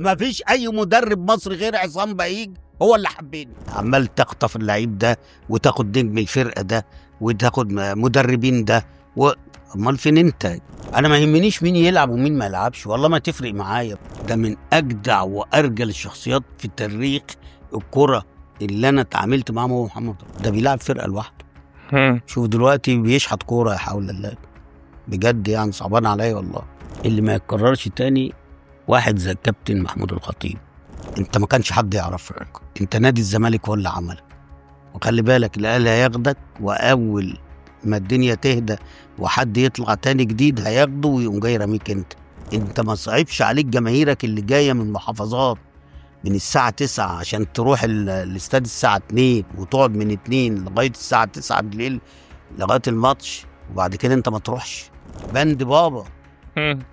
ما فيش اي مدرب مصري غير عصام بهيج هو اللي حبيني. عمال تخطف اللعيب ده وتاخد نجم الفرقه ده وتاخد مدربين ده امال فين انت؟ انا ما يهمنيش مين يلعب ومين ما يلعبش، والله ما تفرق معايا. ده من اجدع وارجل الشخصيات في تاريخ الكره اللي انا اتعاملت معاه هو محمد. ده بيلعب فرقه لوحده. شوف دلوقتي بيشحت كوره، يا حول الله بجد، يعني صعبان عليا والله. اللي ما يتكررش تاني واحد زي الكابتن محمود الخطيب. انت ما كانش حد يعرفك، انت نادي الزمالك هو اللي عملك. وخلي بالك الاهلي هياخدك، واول ما الدنيا تهدى وحد يطلع تاني جديد هياخده ويقوم جاي راميك انت ما صعبش عليك جماهيرك اللي جايه من محافظات من الساعه 9 عشان تروح الاستاد الساعه 2 وتقعد من 2 لغايه الساعه 9 بالليل لغايه الماتش، وبعد كده انت ما تروحش. بند بابا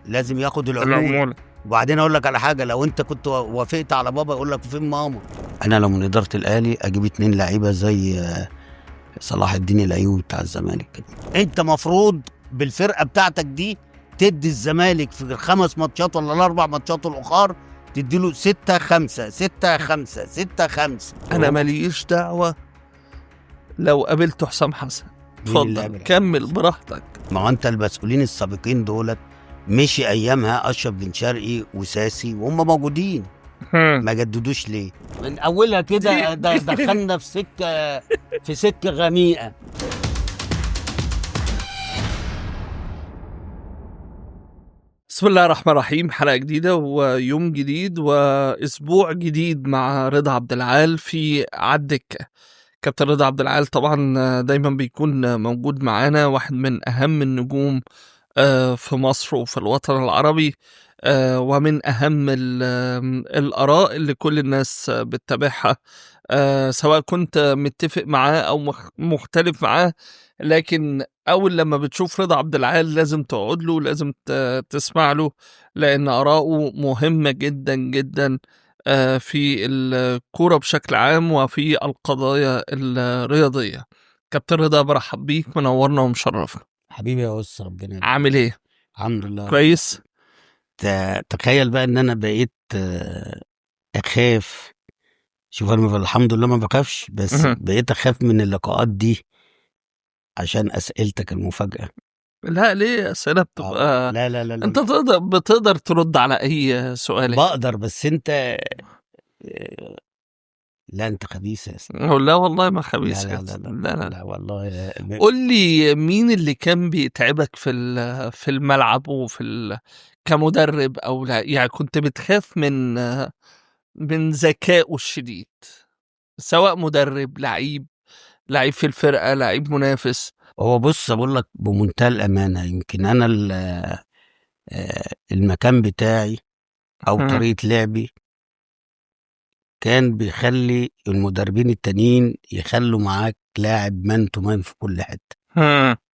لازم ياخد العموله. وبعدين اقول لك على حاجه، لو انت كنت وافقت على بابا يقول لك فين ماما. انا لو من اداره الاهلي اجيب 2 لعيبه زي صلاح الدين الايوبي بتاع الزمالك. انت مفروض بالفرقه بتاعتك دي تدي الزمالك في ال5 ماتشات ولا ال4 ماتشات الاخر تديله 6-5 6-5 6-5. انا ماليش دعوه لو قابلت حسام حسن. اتفضل كمل براحتك. ما هو انت المسؤولين السابقين دولت مشي ايامها اشرف بن شرقي وساسي وهم موجودين، ما جددوش ليه؟ من اولها كده دخلنا في سكه غميقه. بسم الله الرحمن الرحيم. حلقه جديده ويوم جديد واسبوع جديد مع رضا عبد العال في عدك. كابتن رضا عبد العال طبعا دايما بيكون موجود معانا، واحد من اهم النجوم في مصر وفي الوطن العربي، ومن أهم الآراء اللي كل الناس بتتابعها، سواء كنت متفق معاه أو مختلف معاه. لكن أول لما بتشوف رضا عبد العال لازم تقعد له، لازم تسمع له، لأن آراءه مهمة جدا جدا في الكورة بشكل عام وفي القضايا الرياضية. كابتن رضا برحب بيك، منورنا ومشرفنا حبيبي يا أستاذ. ربنا عامل ايه؟ الحمد لله كويس. تخيل بقى ان انا بقيت اخاف. شوف انا الحمد لله ما بخافش، بس بقيت اخاف من اللقاءات دي عشان اسئلتك المفاجأة. لا ليه اسئله بتبقى لا لا لا لا انت بتقدر ترد على اي سؤال. بقدر، بس انت لا انت خبيث يا سيدي. لا والله ما خبيث. لا لا لا لا, لا, لا والله. قول لي مين اللي كان بيتعبك في الملعب كمدرب، او لا يعني كنت بتخاف من ذكائه الشديد، سواء مدرب، لعيب في الفرقه، لعيب منافس. هو بص اقول لك بمنتهى الامانه، يمكن انا المكان بتاعي او طريقه لعبي كان بيخلي المدربين التانيين يخلوا معاك لاعب مان تو مان في كل حته.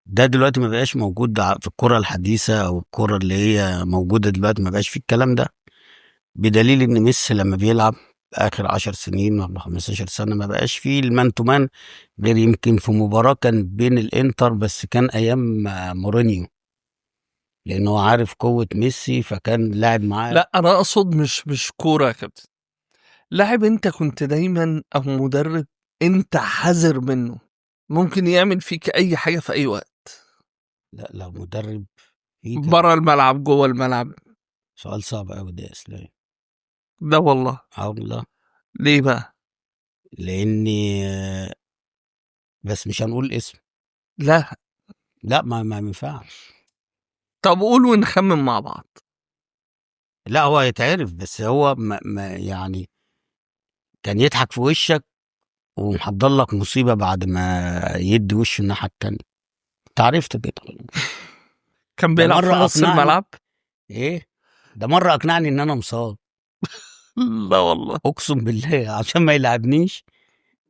ده دلوقتي ما بقاش موجود في الكره الحديثه او الكره اللي هي موجوده دلوقتي، ما بقاش في الكلام ده، بدليل ان ميسي لما بيلعب اخر 10 سنين ولا 15 سنه ما بقاش فيه المان تو مان، غير يمكن في مباراه كان بين الانتر، بس كان ايام مورينيو لانه عارف قوه ميسي فكان لاعب معاه. لا انا اقصد مش كوره يا كابتن، لاعب انت كنت دايما او مدرب انت حذر منه، ممكن يعمل فيك اي حاجه في اي وقت. لا لو مدرب بره الملعب جوه الملعب. سؤال صعب قوي ده يا اسلام. لا والله. والله. ليه بقى؟ لاني بس مش هنقول اسم. لا ما ينفعش. طب قول ونخمن مع بعض. لا هو يتعرف، بس هو ما يعني كان يضحك في وشك ومحضر لك مصيبه بعد ما يدي وشه الناحيه التانيه. انت عرفت كده. كان بيلعب في نص الملعب. ايه ده مره اقنعني ان انا مصاب. لا والله اقسم بالله عشان ما يلعبنيش،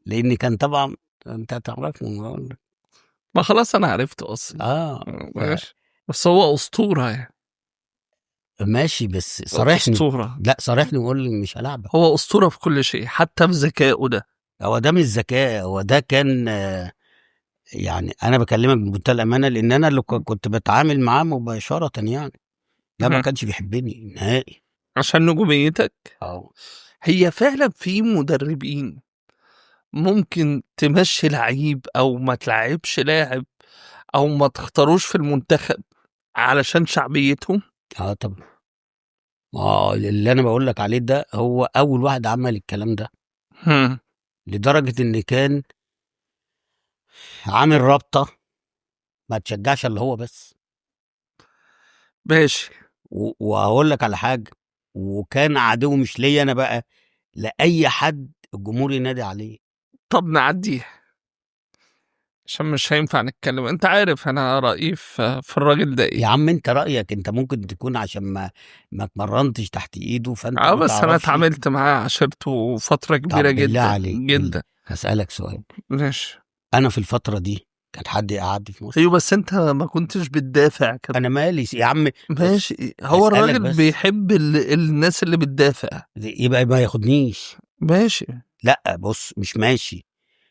لان كان طبعا انت تعرفه. ما خلاص انا عرفته اصلا. ماشي. بس هو اسطوره يعني. ماشي بس صارحني. اسطوره. لا صارحني وقول لي مش هلعبك. هو اسطوره في كل شيء، حتى في ذكائه ده. هو ده مش ذكاء، هو ده كان يعني انا بكلمك بمنتهى الامانه، لان انا اللي كنت بتعامل معاه مباشره يعني. لا ما كانش بيحبني نهائي. عشان نجوميتك. اه هي فعلا في مدربين ممكن تمشي لعيب او ما تلعبش لاعب او ما تختاروش في المنتخب علشان شعبيتهم. اه طبعا. اللي انا بقول لك عليه ده هو اول واحد عمل الكلام ده، هم. لدرجه ان كان عامل رابطه ما تشجعش اللي هو بس. ماشي. وهقول لك على حاجه، وكان عدو مش ليا انا بقى، لاي حد الجمهور ينادي عليه. طب نعديه عشان مش هينفع نتكلم. انت عارف انا رأيي في الراجل ده يا ايه. عم انت رايك، انت ممكن تكون عشان ما اتمرنتش تحت ايده فانت اه ما بس انا تعرفش. اتعاملت معاه عشرته فترة كبيرة طب بالله جدا عليك، جدا. هسالك سؤال. ماشي. انا في الفتره دي كان حد يقعدني في ايوه مصر؟ بس انت ما كنتش بتدافع كده. انا مالي يا عم. بص، ماشي. هو هسالك الراجل بس، بيحب الناس اللي بتدافع. يبقى ما ياخدنيش. ماشي. لا بص، مش ماشي،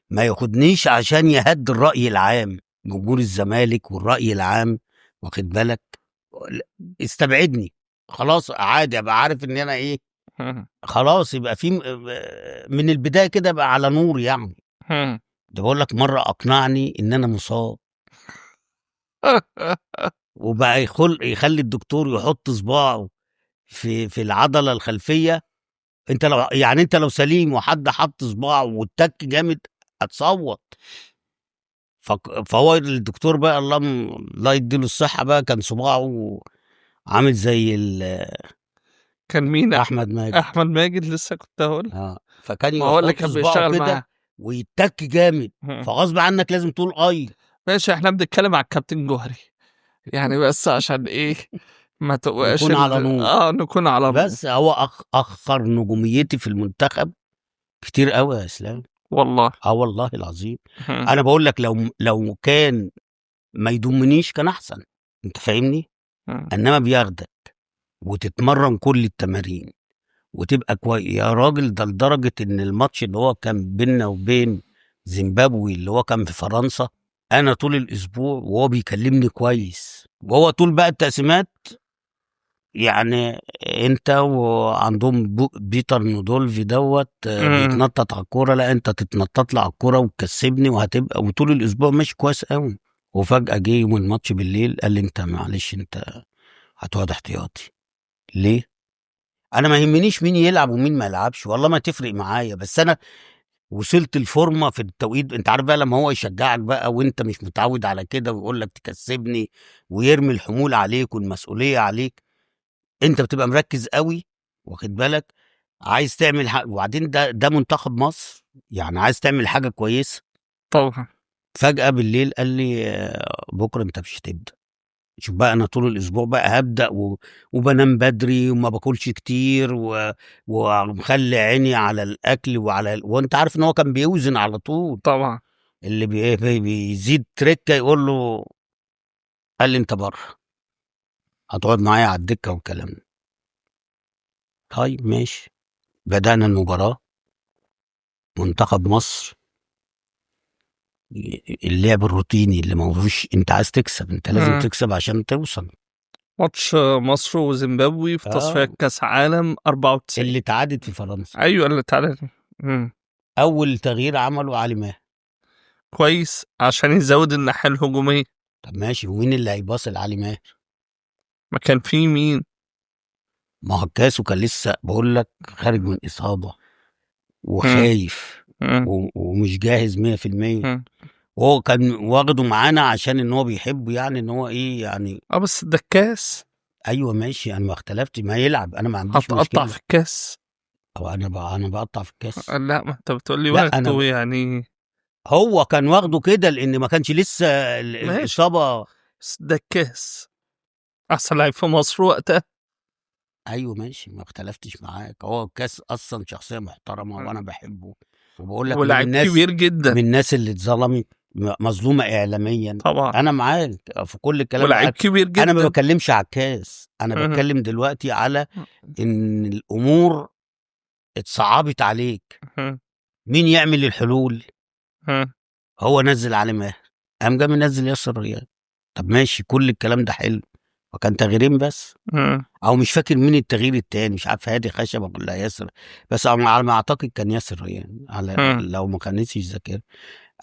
ما ياخدنيش عشان يهد الرأي العام، جمهور الزمالك والرأي العام، واخد بالك؟ استبعدني خلاص، عادي ابقى عارف ان انا ايه. خلاص يبقى في من البداية كده بقى على نور يعني. ده بقول لك مرة اقنعني ان انا مصاب، وبقى يخلي الدكتور يحط صباعه في العضلة الخلفية. انت لو يعني انت لو سليم وحد حط صباعه والتك جامد هتصوت. فهو الدكتور بقى الله يديله الصحة بقى كان صباعه عامل زي كان مين؟ احمد ماجد. احمد ماجد لسه كنت هقول. فكان ما هو اللي يحط كان صباعه بيشتغل كده معاه. ويتك جامد، فغصب عنك لازم تقول اي. ماشي. احنا بنتكلم على الكابتن جوهري يعني، بس عشان ايه ما تبقاش نكون على نور. نكون على نور. بس هو اخر نجوميتي في المنتخب كتير قوي يا اسلام. والله. والله العظيم. انا بقول لك لو كان ما يضمنيش كان احسن، انت فاهمني؟ انما بياخدك وتتمرن كل التمارين وتبقى كويس يا راجل. ده لدرجة ان الماتش اللي هو كان بيننا وبين زيمبابوي اللي هو كان في فرنسا، انا طول الاسبوع وهو بيكلمني كويس، وهو طول بقى التقسيمات يعني انت وعندهم بيتر نودولفي بيتنطط على الكوره، لا انت تتنطط لي على الكوره وتكسبني وهتبقى، وطول الاسبوع ماشي كويس قوي. وفجأة جه يوم الماتش بالليل قال لي انت معلش انت هتقعد احتياطي. ليه؟ انا ما يهمنيش مين يلعب ومين ما يلعبش، والله ما تفرق معايا، بس انا وصلت الفورمه في التوقيت. انت عارف بقى لما هو يشجعك بقى وانت مش متعود على كده ويقول لك تكسبني ويرمي الحمول عليك والمسؤوليه عليك، انت بتبقى مركز قوي، واخد بالك؟ عايز تعمل حاجه، وبعدين ده منتخب مصر يعني، عايز تعمل حاجه كويسه. طبعا. فجاه بالليل قال لي بكره انت مش هتبدا. شوف بقى انا طول الاسبوع بقى هبدا وبنام بدري وما باكلش كتير ومخلي عيني على الاكل وانت عارف ان هو كان بيوزن على طول. طبعا. اللي بيزيد تركه يقول له، قال لي انت بره هتقعد معايا على الدكه والكلام ده. طيب ماشي. بدانا المباراه، منتخب مصر اللعب الروتيني اللي ما فيهوش، انت عايز تكسب، انت لازم تكسب عشان توصل. ماتش مصر وزيمبابوي في تصفيات كاس عالم 94 اللي اتعادت في فرنسا. ايوه اللي تعالى. اول تغيير عمله علي ماهر. كويس عشان يزود الناحيه الهجوميه. طب ماشي، ومين اللي هيباص لعلي ماهر؟ ما كان في مين؟ ما هو الكاسو كان لسه بقول لك خارج من اصابه وخايف ومش جاهز 100%. وهو كان واخده معانا عشان ان هو بيحبه، يعني ان هو ايه يعني. بس ده الكاس. ايوه ماشي، انا ما اختلفتش، ما يلعب انا ما عنديش هتقطع مشكله. في الكاس. او انا بقطع في الكاس؟ لا ما انت بتقول لي لا انا واخده يعني. هو كان واخده كده لان ما كانش لسه ماشي. الاصابه. بس ده الكاس احسن لعيب في مصر وقتها. ايوه ماشي، ما اختلفتش معاك، هو الكاس اصلا شخصيه محترمه وانا بحبه، وبقول لك ولاعب كبير جدا. من الناس اللي اتظلمت، مظلومه اعلاميا. طبعا. انا معاك في كل الكلام ولاعب ده. كبير جدا. انا ما بتكلمش على الكاس، انا بتكلم دلوقتي على ان الامور اتصعبت عليك. مين يعمل الحلول؟ هو نزل علي ماهر، قام جاي منزل ياسر رياض. طب ماشي، كل الكلام ده حلو، وكان تغييرين بس، مم. او مش فاكر مين التغيير التاني، مش عارف هادي خشبه ولا ياسر، بس على ما اعتقد كان ياسر يعني، على مم. لو ما كانتش ذاكر،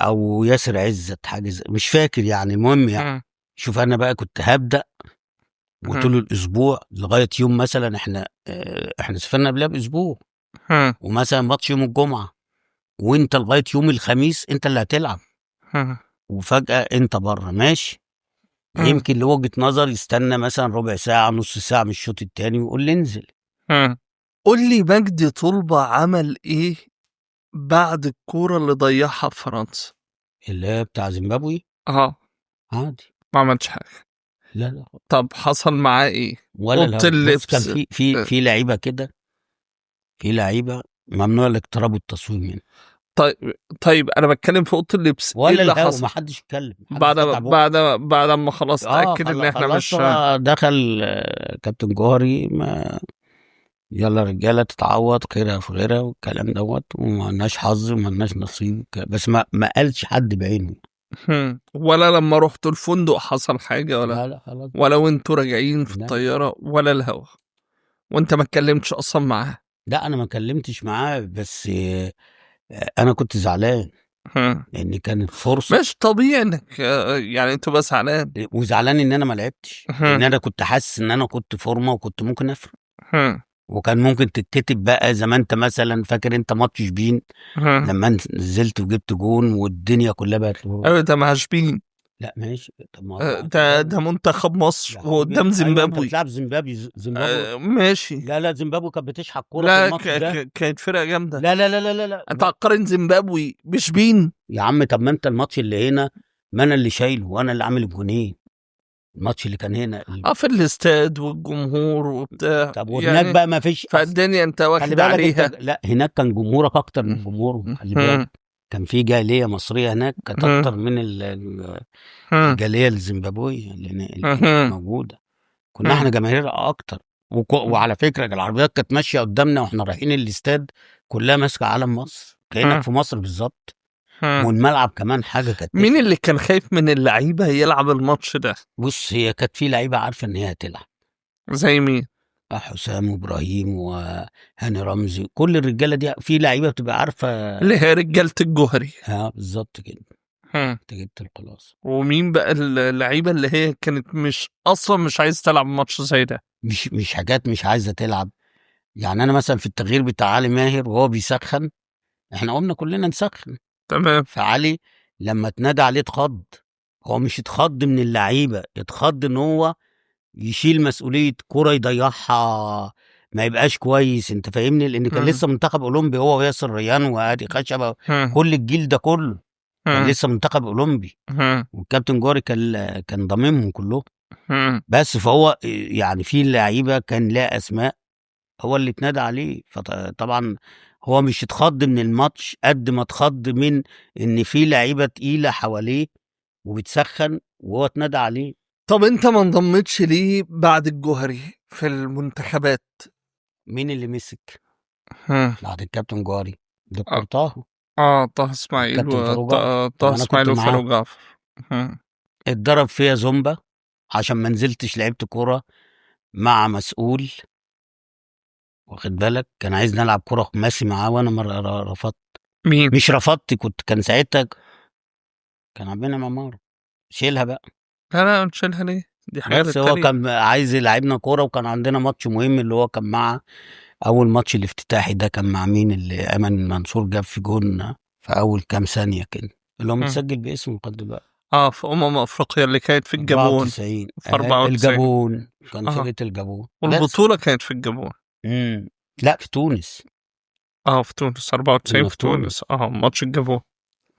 او ياسر عزت حاجه مش فاكر يعني. المهم يعني مم. شوف انا بقى كنت هبدا وطول مم. الاسبوع لغايه يوم مثلا احنا سافرنا قبلها باسبوع، مم. ومثلا ماتش يوم الجمعه، وانت لغايه يوم الخميس انت اللي هتلعب، مم. وفجاه انت بره ماشي. مم. يمكن لوجهه نظر يستنى مثلا ربع ساعه نص ساعه من الشوط التاني ويقول لي انزل. مم. قول لي مجدي طلبة عمل ايه بعد الكورة اللي ضيعها في فرنسا؟ اللي هي بتاع زيمبابوي اه عادي. ما عملش حاجة. لا لا طب حصل معاه ايه؟ ولا اوضه الهوا. بص كان اللبس. في لعيبه كده، في لعيبه ممنوع الاقتراب والتصوير منها. طيب. طيب انا بتكلم في اوضه اللبس، ايه ولا اللي الهوا، حصل ما حدش يتكلم، ما حدش بعد فتح بقه. بعد ما خلاص تاكد ان احنا خلصت مش. بقى، دخل كابتن جوهري، ما يلا رجاله تتعوض خيرها في غيرها والكلام دوت، وما لناش حظ وما لناش نصيب، بس ما قالش حد بعينه. ولا لما رحتوا الفندق حصل حاجه، ولا لا لا خلاص. ولا وانتوا راجعين في لا الطياره ولا الهوا؟ وانت ما اتكلمتش اصلا معاه؟ لا انا ما كلمتش معاه، بس انا كنت زعلان هم. لان كانت فرصه، مش طبيعي انك يعني تبقى زعلان. وزعلان ان انا ما لعبتش، لان هم. انا كنت حاسس ان انا كنت فورمه وكنت ممكن افرق، هم. وكان ممكن تتكتب بقى زي ما انت مثلا فاكر انت ماتش شبين هم. لما انت نزلت وجبت جون والدنيا كلها بقت ايوه ده مهاجمين. لا ماشي، طب ما هو ده منتخب مصر يا حبيبي، وقدام ايوه انت زيمبابوي. بتلعب زيمبابوي. زيمبابوي ماشي. لا لا، زيمبابوي كانت بتشحت كوره في لا الماتش ده. كانت فرقه جامده. لا لا لا لا لا لا انت هتقارن زيمبابوي بشبين؟ يا عم، طب ما انت الماتش اللي هنا ما انا اللي شايله وانا اللي عامل الجونين، الماتش اللي كان هنا في الاستاد والجمهور وبتاع طب وهناك يعني. بقى ما فيش فالدنيا انت خلي واخد بالك انت، عليها. لا هناك كان جمهورك اكتر من جمهورهم، خلي بالك. كان في جاليه مصريه هناك كانت اكتر من الجاليه الزيمبابويه اللي هناك موجوده. كنا احنا جماهير اكتر، وعلى فكره العربيات كانت ماشيه قدامنا واحنا رايحين الاستاد كلها ماسكه علم مصر، كانك في مصر بالظبط، والملعب كمان حاجه كانت مين اللي كان خايف من اللعيبه يلعب الماتش ده؟ بص هي كانت في لعيبه عارفه ان هي هتلعب، زي مين؟ حسام وابراهيم وهاني رمزي، كل الرجاله دي في لعيبه بتبقى عارفه. اللي هي رجاله الجوهري. اه بالظبط كده، انت جبت الخلاصه. ومين بقى اللعيبه اللي هي كانت اصلا مش عايز تلعب ماتش زي ده؟ مش حاجات مش عايزه تلعب. يعني انا مثلا في التغيير بتاع علي ماهر وهو بيسخن، احنا قمنا كلنا نسخن، تمام. فعلي لما اتنادى عليه اتخض، هو مش اتخض من اللعيبه، اتخض ان هو يشيل مسؤوليه كرة يضيعها ما يبقاش كويس، انت فاهمني، لان كان لسه منتخب اولمبي هو وياسر ريان وهادي خشبه، كل الجيل ده كله كان لسه منتخب اولمبي، والكابتن جوري كان ضامنهم كلهم. بس فهو يعني في لعيبه كان لها اسماء هو اللي اتنادى عليه، فطبعا هو مش اتخض من الماتش قد ما اتخض من ان في لعيبه تقيله حواليه وبتسخن وهو اتنادى عليه. طب انت ما انضمتش ليه بعد الجوهري في المنتخبات؟ مين اللي مسك بعد الكابتن جوهري؟ اه دكتور طه. طه اسماعيل الكابتن فاروق جعفر، طه طب انا كنت اسماعيل معاه، وفاروق جعفر. اتضرب فيا زومبا عشان ما نزلتش لعبت كوره مع مسؤول، واخد بالك، كان عايز نلعب كوره خماسي معاه وانا مره رفضت. مين؟ مش رفضت، كان ساعتها كان عندنا معمار، شيلها بقى. لا نشيلها ليه؟ دي حاجات بس هو التانية. كان عايز يلعبنا كوره، وكان عندنا ماتش مهم اللي هو كان مع اول ماتش الافتتاحي ده، كان مع مين اللي ايمن منصور جاب في جون في اول كام ثانيه كده، اللي هو متسجل باسمه لحد دلوقتي. في افريقيا اللي كانت في الجابون 94 في 94. الجابون، كان فرقه الجابون والبطولة كانت في الجابون. لا في تونس. في تونس 94 في تونس. ماتش الجابون.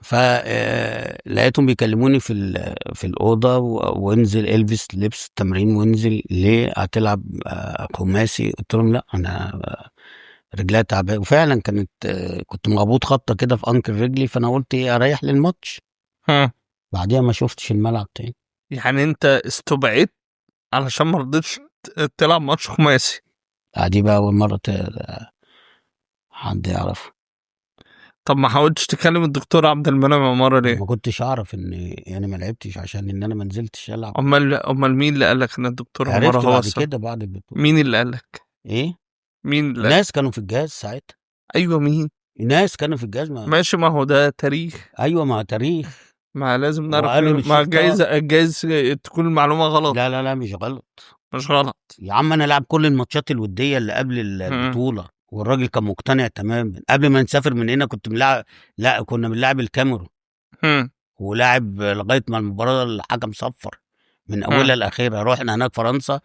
فلقيتهم بيكلموني في الاوضه وانزل البس لبس التمرين وانزل ليه هتلعب خماسي، قلت لهم لا انا رجليها تعبانه، وفعلا كانت كنت مغبوط خبطه كده في انكل رجلي، فانا قلت ايه اريح للماتش. بعديها ما شفتش الملعب تاني. يعني انت استبعدت علشان ما رضيتش تلعب ماتش خماسي؟ دي بقى اول مره حد يعرف. طب ما حاولتش تكلم الدكتور عبد المنعم عمارة ليه؟ ما كنتش اعرف ان يعني ما لعبتش عشان ان انا ما نزلتش العب. امال مين اللي قالك ان الدكتور عمارة عرفت هو بعد السبب؟ كده بعد البطوله. مين اللي قالك؟ ايه؟ مين اللي قالك؟ ناس كانوا في الجهاز ساعتها. ايوه مين؟ ناس كانوا في الجهاز ماشي، ما هو ده تاريخ، ايوه ما تاريخ. ما لازم نعرف وقالوا مين. ما للشيخ طه. جايز تكون المعلومة غلط. لا لا لا مش غلط. مش غلط. يا عم انا لعب كل الماتشات الوديه اللي قبل البطوله، والراجل كان مقتنع تماما. قبل ما نسافر من هنا كنت ملاعب، لا كنا بنلعب الكاميرون ولاعب لغايه ما المباراه الحكم صفر من اولها لاخرها. رحنا هناك فرنسا،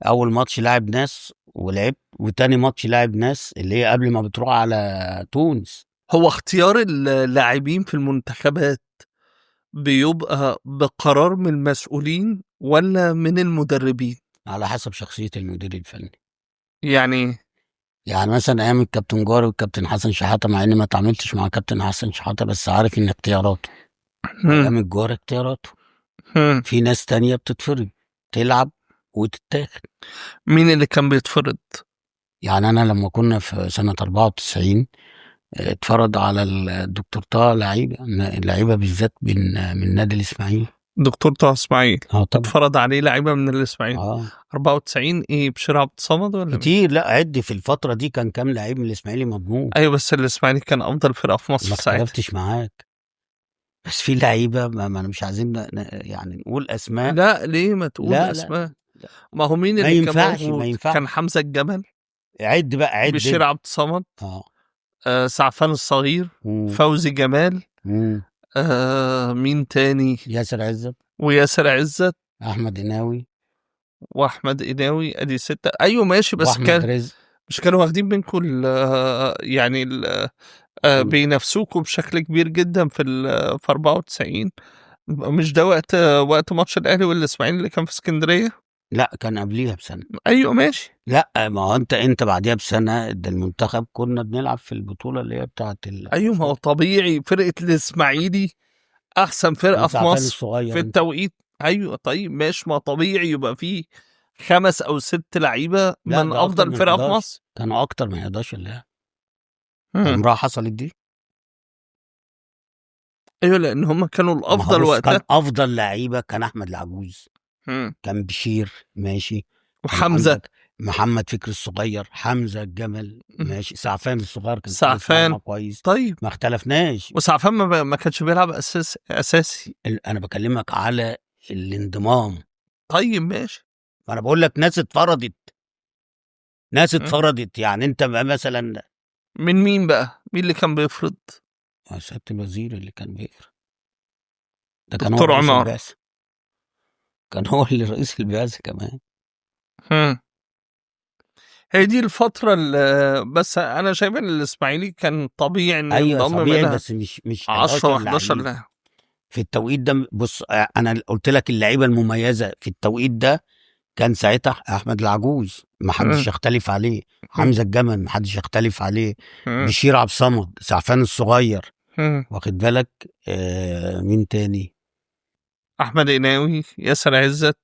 اول ماتش لاعب ناس ولعبت، وتاني ماتش لاعب ناس اللي هي قبل ما بتروح على تونس. هو اختيار اللاعبين في المنتخبات بيبقى بقرار من المسؤولين ولا من المدربين؟ على حسب شخصيه المدير الفني. يعني مثلا ايام الكابتن جاري والكابتن حسن شحاته، مع اني ما اتعاملتش مع كابتن حسن شحاته بس عارف ان اختياراته ايام الجار اختياراته. في ناس تانية بتتفرض تلعب وتتاخد. مين اللي كان بيتفرض؟ يعني انا لما كنا في سنه 94 اتفرض على الدكتور طه لعيبه بالذات من نادي الاسماعيلي. دكتور طه اسماعيل طبعا اتفرض عليه لعيبه من الاسماعيلي. 94 ايه؟ بشير عبد الصمد ولا كتير؟ لا عد في الفتره دي كان كام لعيب من الاسماعيلي مضمون. ايوه بس الاسماعيلي كان افضل فرقه في مصر ما ساعتها. اختلفتش معاك، بس في لعيبه ما انا مش عايزين يعني نقول اسماء. لا ليه ما تقول لا اسماء؟ لا لا. ما هو مين ما اللي كان ينفعش موجود؟ ما ينفعش. كان حمزه الجمل، عد بقى عد. بشير عبد الصمد، سعفان الصغير، فوزي جمال، مين تاني؟ ياسر عزت وياسر عزت، احمد قناوي واحمد قناوي. ادي 6. ايوه ماشي، بس واحمد رزق. مش كانوا واخدين منكم يعني بينافسوكوا بشكل كبير جدا في 94؟ مش ده وقت ماتش الاهلي والاسماعيلي اللي كان في اسكندريه؟ لا كان قبليها بسنه. ايوه ماشي. لا ما هو انت بعديها بسنه ده المنتخب كنا بنلعب في البطوله اللي هي بتاعه ايوه ما هو طبيعي فرقه الاسماعيلي احسن فرقه في مصر في التوقيت. ايوه طيب ماشي، ما طبيعي يبقى فيه 5 أو 6 لعيبه من افضل فرقه في مصر. كانوا اكتر من 11 لاعب. عمرها حصلت دي؟ ايوه لان هم كانوا الافضل وقتها. كان افضل لعيبه كان احمد العجوز، كان بشير ماشي، وحمزه، محمد فكري الصغير، حمزه الجمل ماشي، سعفان الصغير كان سعفان كويس. طيب ما اختلفناش. وسعفان ما كانش بيلعب اساسي. انا بكلمك على الانضمام. طيب ماشي، انا بقول لك ناس اتفرضت. يعني انت مثلا من مين بقى؟ مين اللي كان بيفرض؟ سيادة الوزير اللي كان بيفرض. ده كان دكتور هو رئيس عمار. البعثة. كان هو اللي رئيس البعثة كمان. هي دي الفترة اللي بس أنا شايف إن الإسماعيلي كان طبيعي إن أيوة ينضم طبيعي، منها بس مش 10 11 لاعب في التوقيت ده. بص أنا قلت لك اللعيبة المميزة في التوقيت ده كان ساعتها أحمد العجوز ما حدش يختلف عليه، حمزة الجمل ما حدش يختلف عليه، بشير عبد الصمد، سعفان الصغير، واخد بالك. مين تاني؟ أحمد قناوي، ياسر عزت.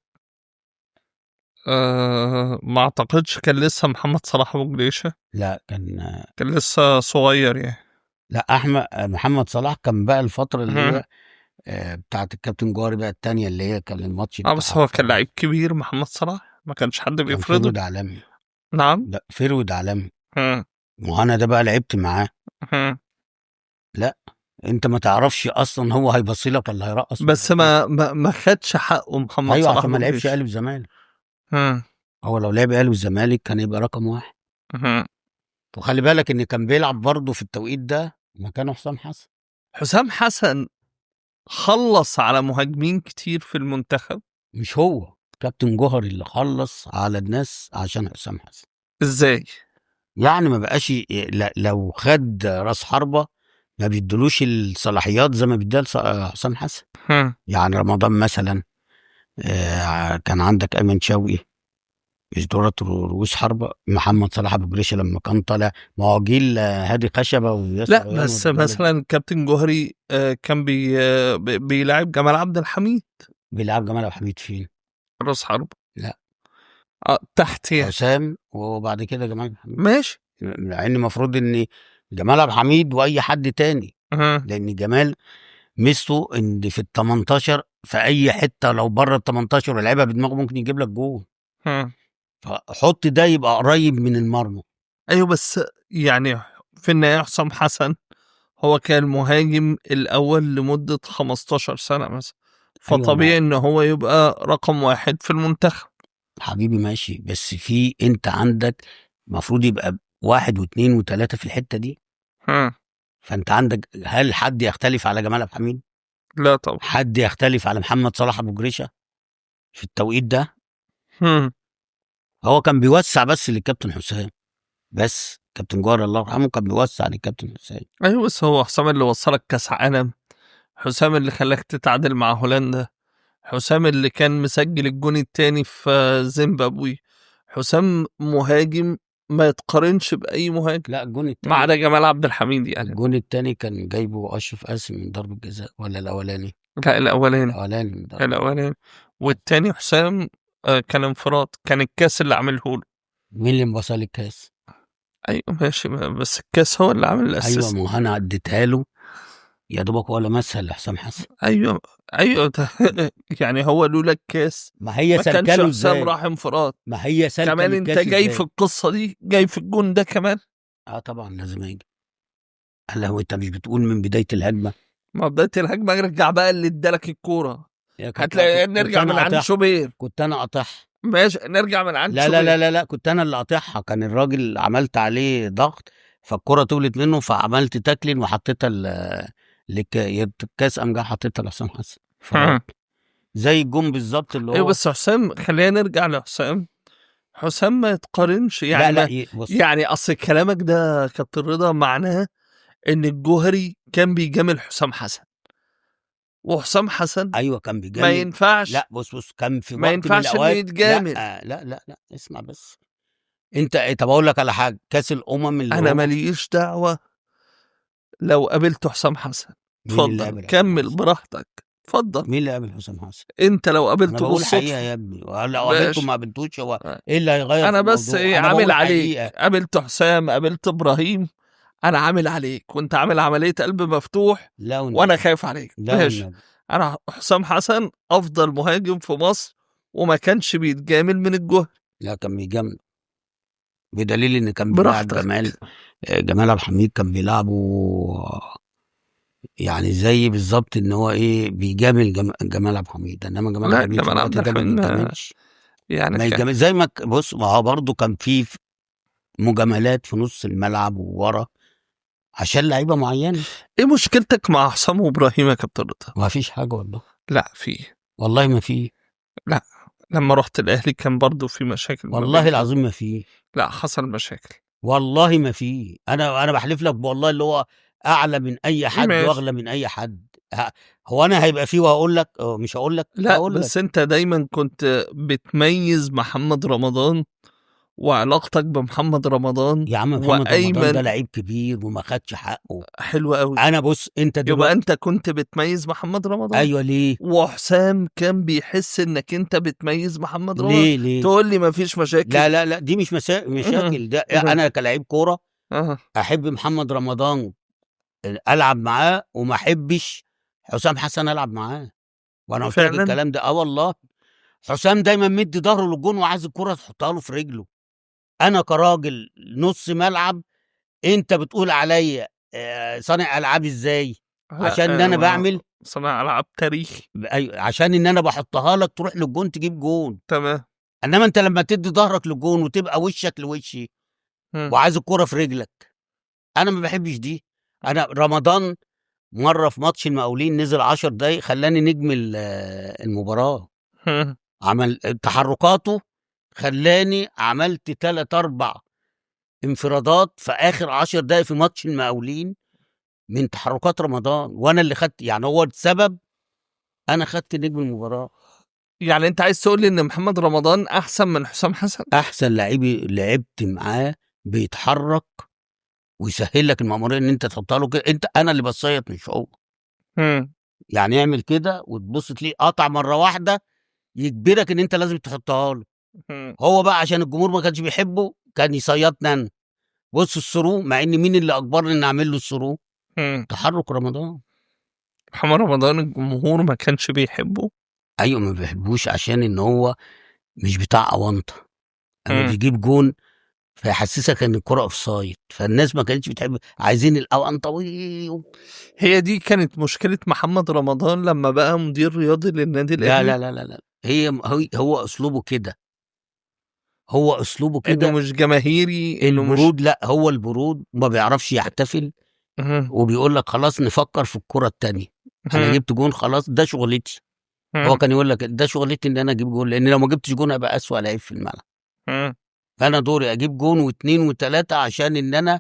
ما أعتقدش كان لسه محمد صلاح أبو جريشة. لا كان لسه صغير يعني. لا محمد صلاح كان بقى الفترة اللي هي بتاعت الكابتن جوهري بقى التانية اللي هي كان الماتش بس هو كان لعيب كبير محمد صلاح، ما كانش حد بيفرضه. فرود عالمي. نعم لا فرود عالمي. وانا ده بقى لعبت معاه. لا انت ما تعرفش اصلا هو هيبصي لك ولا هيرقص. بس ما خدش حقه محمد صلاح. ايوه عشان ما لعبش اهلي وزمالك. هو لو لعب اهلي وزمالك كان يبقى رقم 1. وخلي بالك ان كان بيلعب برضه في التوقيت ده مكانه حسام حسن خلص على مهاجمين كتير في المنتخب. مش هو كابتن جوهري اللي خلص على الناس عشان حسام حسن. ازاي يعني ما بقاش لو خد راس حربة ما بيدلوش الصلاحيات زي ما بيدال حسام حسن. يعني رمضان مثلا كان عندك ايمن شوقي مش دورة رؤوس حربة. محمد صلاح ابو جريشه لما كان طالع ما هو جيل هادي خشبه وياسر. لا بس مثلا كابتن جوهري كان بيلعب جمال عبد الحميد. بيلعب جمال عبد الحميد فين؟ راس حربة. لا تحت يعني حسام وبعد كده جمال عبد الحميد. ماشي. مع ان المفروض ان جمال عبد الحميد واي حد تاني، مم. لان جمال ميزته ان في ال 18 في اي حته لو بره ال 18 ولعبها بدماغه ممكن يجيب لك جول. مم. فحط ده يبقى قريب من المرمى. ايوه بس يعني في النهايه حسام حسن هو كان المهاجم الاول لمده 15 سنه مثلا، ايوه فطبيعي ان هو يبقى رقم واحد في المنتخب. حبيبي ماشي، بس في انت عندك المفروض يبقى واحد واثنين وثلاثه في الحته دي. مم. فانت عندك، هل حد يختلف على جمال عبد الحميد؟ لا طبعا. حد يختلف على محمد صلاح ابو جريشه في التوقيت ده؟ مم. هو كان بيوسع بس للكابتن حسام، بس كابتن جوهر الله يرحمه كان بيوسع للكابتن حسام. ايوه بس هو حسام اللي وصلك كاس عالم، حسام اللي خلاك تتعادل مع هولندا، حسام اللي كان مسجل الجون التاني في زيمبابوي. حسام مهاجم ما يتقارنش بأي مهاجم لا الجون ما الثاني، عدا جمال عبد الحميد يعني. الجون الثاني كان جايبه اشرف قاسم من ضربه جزاء ولا الاولاني؟ لا الأولاني. الاولاني من ضربه. الأولاني. والتاني حسام كان انفراد، كان الكاس اللي عامله له. مين اللي مبصل الكاس؟ ايوه ماشي، بس الكاس هو اللي عامل ايوه الاسيست. ما هو انا عديتها له يا دوبك ولا مسها لحسام حسن. ايوه ايوه يعني هو لولا الكاس ما هي ما كانش سلكاله حسام ازاي؟ راح انفراد. ما هي سلكه كمان انت للكاس جاي في ازاي؟ القصه دي، جاي في الجون ده كمان. اه طبعا لازم اجي. قال هو انت مش بتقول من بدايه الهجمه؟ ما بدايه الهجمه ارجع بقى اللي ادالك الكوره، هتلاقي كنت نرجع انا من عند قاطعها، شوبير. كنت انا قاطعها. ماشي نرجع من عند لا لا شوبير. لا لا لا كنت انا اللي قاطعها، كان الراجل عملت عليه ضغط فالكره طولت منه فعملت تاكلين وحطيتها الكاس، قام جه حطيتها لحسام حسن فرد زي الجون بالظبط اللي ايوه هو. بس حسام، خلينا نرجع لحسام. حسام ما يتقارنش يعني لا لا ما بص، يعني اصل كلامك ده كابتن رضا معناه ان الجوهري كان بيجامل حسام حسن، وحسام حسن ايوه كان ما بيجامل. ينفعش. لا بص كان في ما وقت من ينفعش انه الاوقات، لا يتجامل. لا اسمع بس. انت طب اقول لك على حاجه، كاس الامم اللي انا هو ماليش دعوه لو قابلت حسام حسن. مين اللي اتفضل قابل حسام كمل حسن؟ براحتك. اتفضل. مين اللي قابل حسام حسن؟ انت لو انا قابلته بقول حقيقه بالصدفه. يا ابني، لو قابلته ماشي. ما قابلتوش هو ايه اللي هيغير في انا بس الموضوع؟ ايه انا عامل بقول عليك، حقيقه. قابلت حسام قابلت ابراهيم، انا عامل عليك وانت عامل عمليه قلب مفتوح لا وانا والنبي، خايف عليك. لا ماشي. والنبي. انا حسام حسن افضل مهاجم في مصر وما كانش بيتجامل من الجهد. لا كان بيجامل، بدليل ان كان بيلاعب براحتك. جمال عبد الحميد كان بيلعبه يعني زي بالظبط ان هو ايه بيجامل جمال عبد الحميد، انما جمال عبد لا الحميد في جمال الوقت عبد ده ما الحميد بيجاملش. يعني ما يجامل زي ما بص، ما هو برضه كان في مجاملات في نص الملعب وورا عشان لعيبه معينه. ايه مشكلتك مع حسام وابراهيم يا كابتن رضا؟ ما فيش حاجه والله، لا في. والله ما في، لا لما رحت الاهلي كان برضو في مشاكل ما والله بينكم. العظيم ما في، لا حصل مشاكل. والله ما في. انا بحلف لك والله اللي هو اعلى من اي حد ماشي. واغلى من اي حد. هو انا هيبقى فيه وهقول لك مش هقول لك، لا هقول لك. بس انت دايما كنت بتميز محمد رمضان وعلاقتك بمحمد رمضان يا عم محمد رمضان ده وايمن. لعيب كبير وما خدش حقه. حلو قوي. انا بص انت يبقى دلوقتي. انت كنت بتميز محمد رمضان. ايوه ليه؟ وحسام كان بيحس انك انت بتميز محمد رمضان. ليه؟ تقول لي مفيش مشاكل. لا دي مش مشاكل، ده انا كلاعب كوره اه احب محمد رمضان العب معاه وما احبش حسام حسن العب معاه. وانا قلت لك فعلا. الكلام ده والله. حسام دايما مدي ظهره للجون وعايز الكره تحطها له في رجله. انا كراجل نص ملعب انت بتقول عليا صانع العاب ازاي؟ لا عشان انا بعمل صناع العاب تاريخي. ايوه، عشان ان انا بحطها لك تروح للجون تجيب جون. تمام. انما انت لما تدي ظهرك للجون وتبقى وشك لوشي وعايز الكره في رجلك، انا ما بحبش دي. انا رمضان مره في ماتش المقاولين نزل 10 دقايق خلاني نجم المباراه. عمل تحركاته خلاني عملت 3 4 انفرادات في اخر 10 دقايق في ماتش المقاولين من تحركات رمضان، وانا اللي خدت، يعني هو السبب انا خدت نجم المباراه. يعني انت عايز تقول لي ان محمد رمضان احسن من حسام حسن؟ احسن لعيب لعبت معاه، بيتحرك ويسهل لك المأمورية ان انت تحطها له كده. انا اللي بصيت مش هو. يعني يعمل كده وتبص تلاقيه قطع مره واحده يجبرك ان انت لازم تحطها له. هو بقى عشان الجمهور ما كانش بيحبه كان يصيطنا انا، بص الثرو، مع ان مين اللي اجبرني ان اعمل له الثرو؟ مم. تحرك رمضان. محمد رمضان الجمهور ما كانش بيحبه. ايوه ما بيحبوش عشان ان هو مش بتاع اونطه، اما مم. بيجيب جون فيحسسك ان الكره اوف سايد، فالناس ما كانتش بتحب، عايزين الاونطوي. هي دي كانت مشكلة محمد رمضان لما بقى مدير رياضي للنادي لا الأهلي. لا لا لا لا، هو اسلوبه كده، هو اسلوبه إنه كده. مش جماهيري، إنه مش. البرود، لا هو البرود ما بيعرفش يحتفل، مم. وبيقول لك خلاص نفكر في الكرة التانية. انا مم. جبت جون خلاص، ده شغلتي. هو مم. كان يقول لك ده شغلتي ان انا اجيب جون، لان لو ما جبتش جون ابقى اسوأ لعيب في الملعب. مم. فانا دوري اجيب جون واثنين وثلاثة، عشان ان انا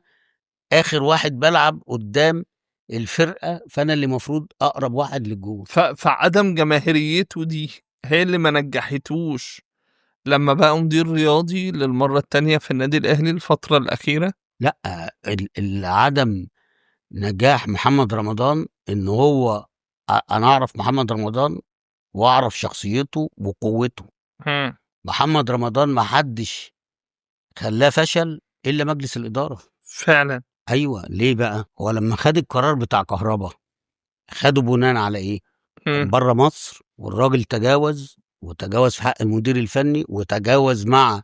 اخر واحد بلعب قدام الفرقة، فانا اللي المفروض اقرب واحد للجون. فعدم جماهيريته دي هي اللي ما نجحتوش لما بقى مدير رياضي للمرة التانية في النادي الأهلي الفترة الأخيرة. لا، عدم نجاح محمد رمضان ان هو انا اعرف محمد رمضان واعرف شخصيته وقوته. مم. محمد رمضان ما حدش خلاه فشل الا مجلس الاداره. فعلا. ايوه، ليه بقى؟ هو لما خد القرار بتاع كهربا خده بناء على ايه؟ كان مم. بره مصر، والراجل وتجاوز في حق المدير الفني، وتجاوز مع،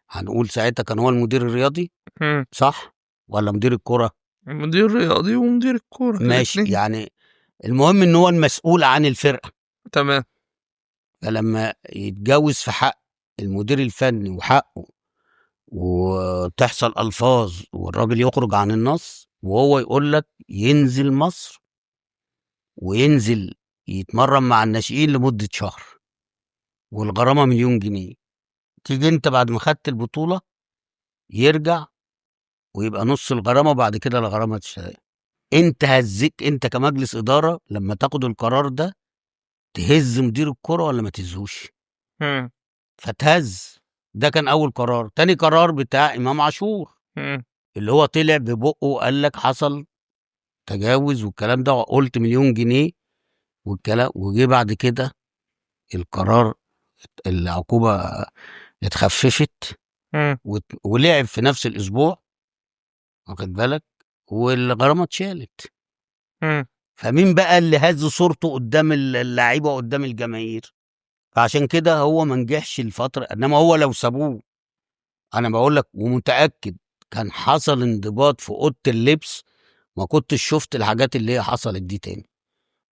هنقول ساعتها كان هو المدير الرياضي، مم. صح ولا مدير الكرة؟ مدير رياضي ومدير الكورة ماشي الاتنين. يعني، المهم ان هو المسؤول عن الفرقه. تمام. فلما يتجاوز في حق المدير الفني وحقه، وتحصل الفاظ، والراجل يخرج عن النص، وهو يقول لك ينزل مصر وينزل يتمرن مع الناشئين لمدة شهر، والغرامة 1,000,000 جنيه. تيجي انت بعد ما خدت البطولة يرجع ويبقى نص الغرامة، وبعد كده الغرامة تشتغل. انت هزيك انت كمجلس إدارة لما تاخد القرار ده، تهز مدير الكرة ولا ما تهزوش؟ مم. فتهز. ده كان أول قرار. تاني قرار بتاع إمام عاشور، مم. اللي هو طلع ببقه وقال لك حصل تجاوز والكلام ده، وقلت 1,000,000 جنيه والكلام، وجي بعد كده القرار، العقوبة اتخففت، مم. ولعب في نفس الأسبوع، واخد بالك، والغرامة اتشالت. مم. فمين بقى اللي هز صورته قدام اللعيبة وقدام الجماهير؟ فعشان كده هو ما نجحش الفترة، انما هو لو سابوه، انا بقول لك ومتأكد كان حصل انضباط في أوضة اللبس، ما كنتش شفت الحاجات اللي هي حصلت دي تاني.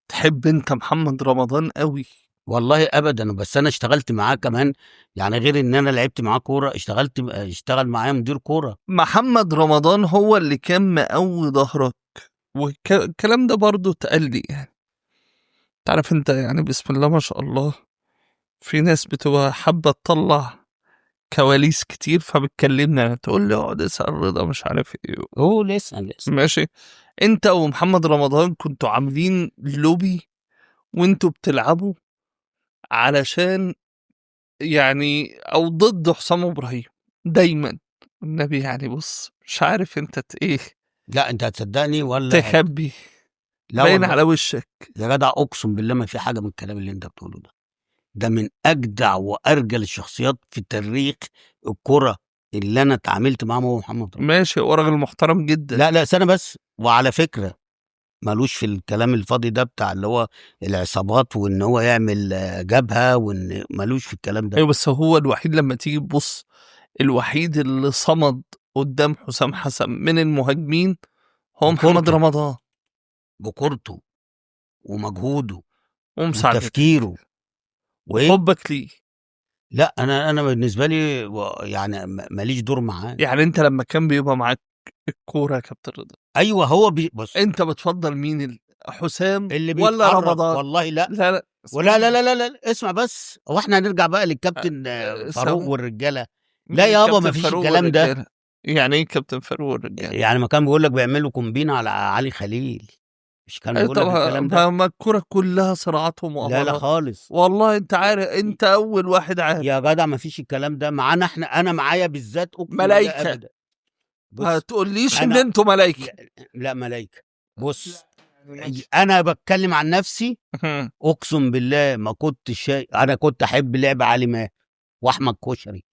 تحب انت محمد رمضان قوي؟ والله ابدا، بس انا اشتغلت معاه كمان، يعني غير ان انا لعبت معاه كوره، اشتغل معايا مدير كوره. محمد رمضان هو اللي كان مقوي ظهرك، والكلام ده برضو اتقال لي يعني. تعرف انت يعني بسم الله ما شاء الله، في ناس بتبقى حابة تطلع كواليس كتير فبتكلمني انا، تقول لي اقعد اسأل رضا مش عارف ايه. هو لسه ماشي. انت ومحمد رمضان كنتوا عاملين لوبي وانتوا بتلعبوا علشان يعني او ضد حسام ابراهيم دايما. النبي يعني بص مش عارف انت ايه لا انت هتصدقني ولا تخبي، لا باين والله على وشك. يا جدع، اقسم بالله ما في حاجه من الكلام اللي انت بتقوله ده. ده من اجدع وارجل الشخصيات في تاريخ الكره اللي انا اتعاملت معاه، هو محمد رمضان. ماشي، هو راجل محترم جدا. لا لا، سنه بس. وعلى فكره مالوش في الكلام الفاضي ده بتاع اللي هو العصابات، وان هو يعمل جبهه، وان مالوش في الكلام ده. ايوه بس هو الوحيد لما تيجي تبص، الوحيد اللي صمد قدام حسام حسن من المهاجمين هو محمد بكورته، رمضان بكورته ومجهوده ومساعدتك وتفكيره وايه. وحبك ليه. لا انا بالنسبه لي يعني ماليش دور معاه. يعني انت لما كان بيبقى معاك الكوره يا كابتن رضا، ايوه هو بص، انت بتفضل مين حسام اللي ولا بيتحرك رمضان؟ والله لا. لا لا ولا اسمعني. لا لا لا لا، اسمع بس، هو احنا هنرجع بقى للكابتن فاروق سامع. والرجاله؟ لا مين يابا، ما كابتن فيش فاروق الكلام ده. والرجاله؟ يعني ايه كابتن فاروق والرجاله؟ يعني ما كان بيقول لك بيعملوا كومبينه على علي خليل، مش كان اي بيقول لك طبعا، الكلام ده؟ ما الكوره كلها صراعات لا لا ومؤامرات. خالص. والله انت عارف، انت اول واحد عارف. يا جدع ما فيش الكلام ده معانا احنا، انا معايا بالذات اقسم بالله ملايكه. ابدا. ما بص تقوليش ان انا، انتوا ملايكه. لا, لا ملايكه. بص انا بتكلم عن نفسي، اقسم بالله ما كنت انا كنت احب لعب علي ماهر واحمد كشري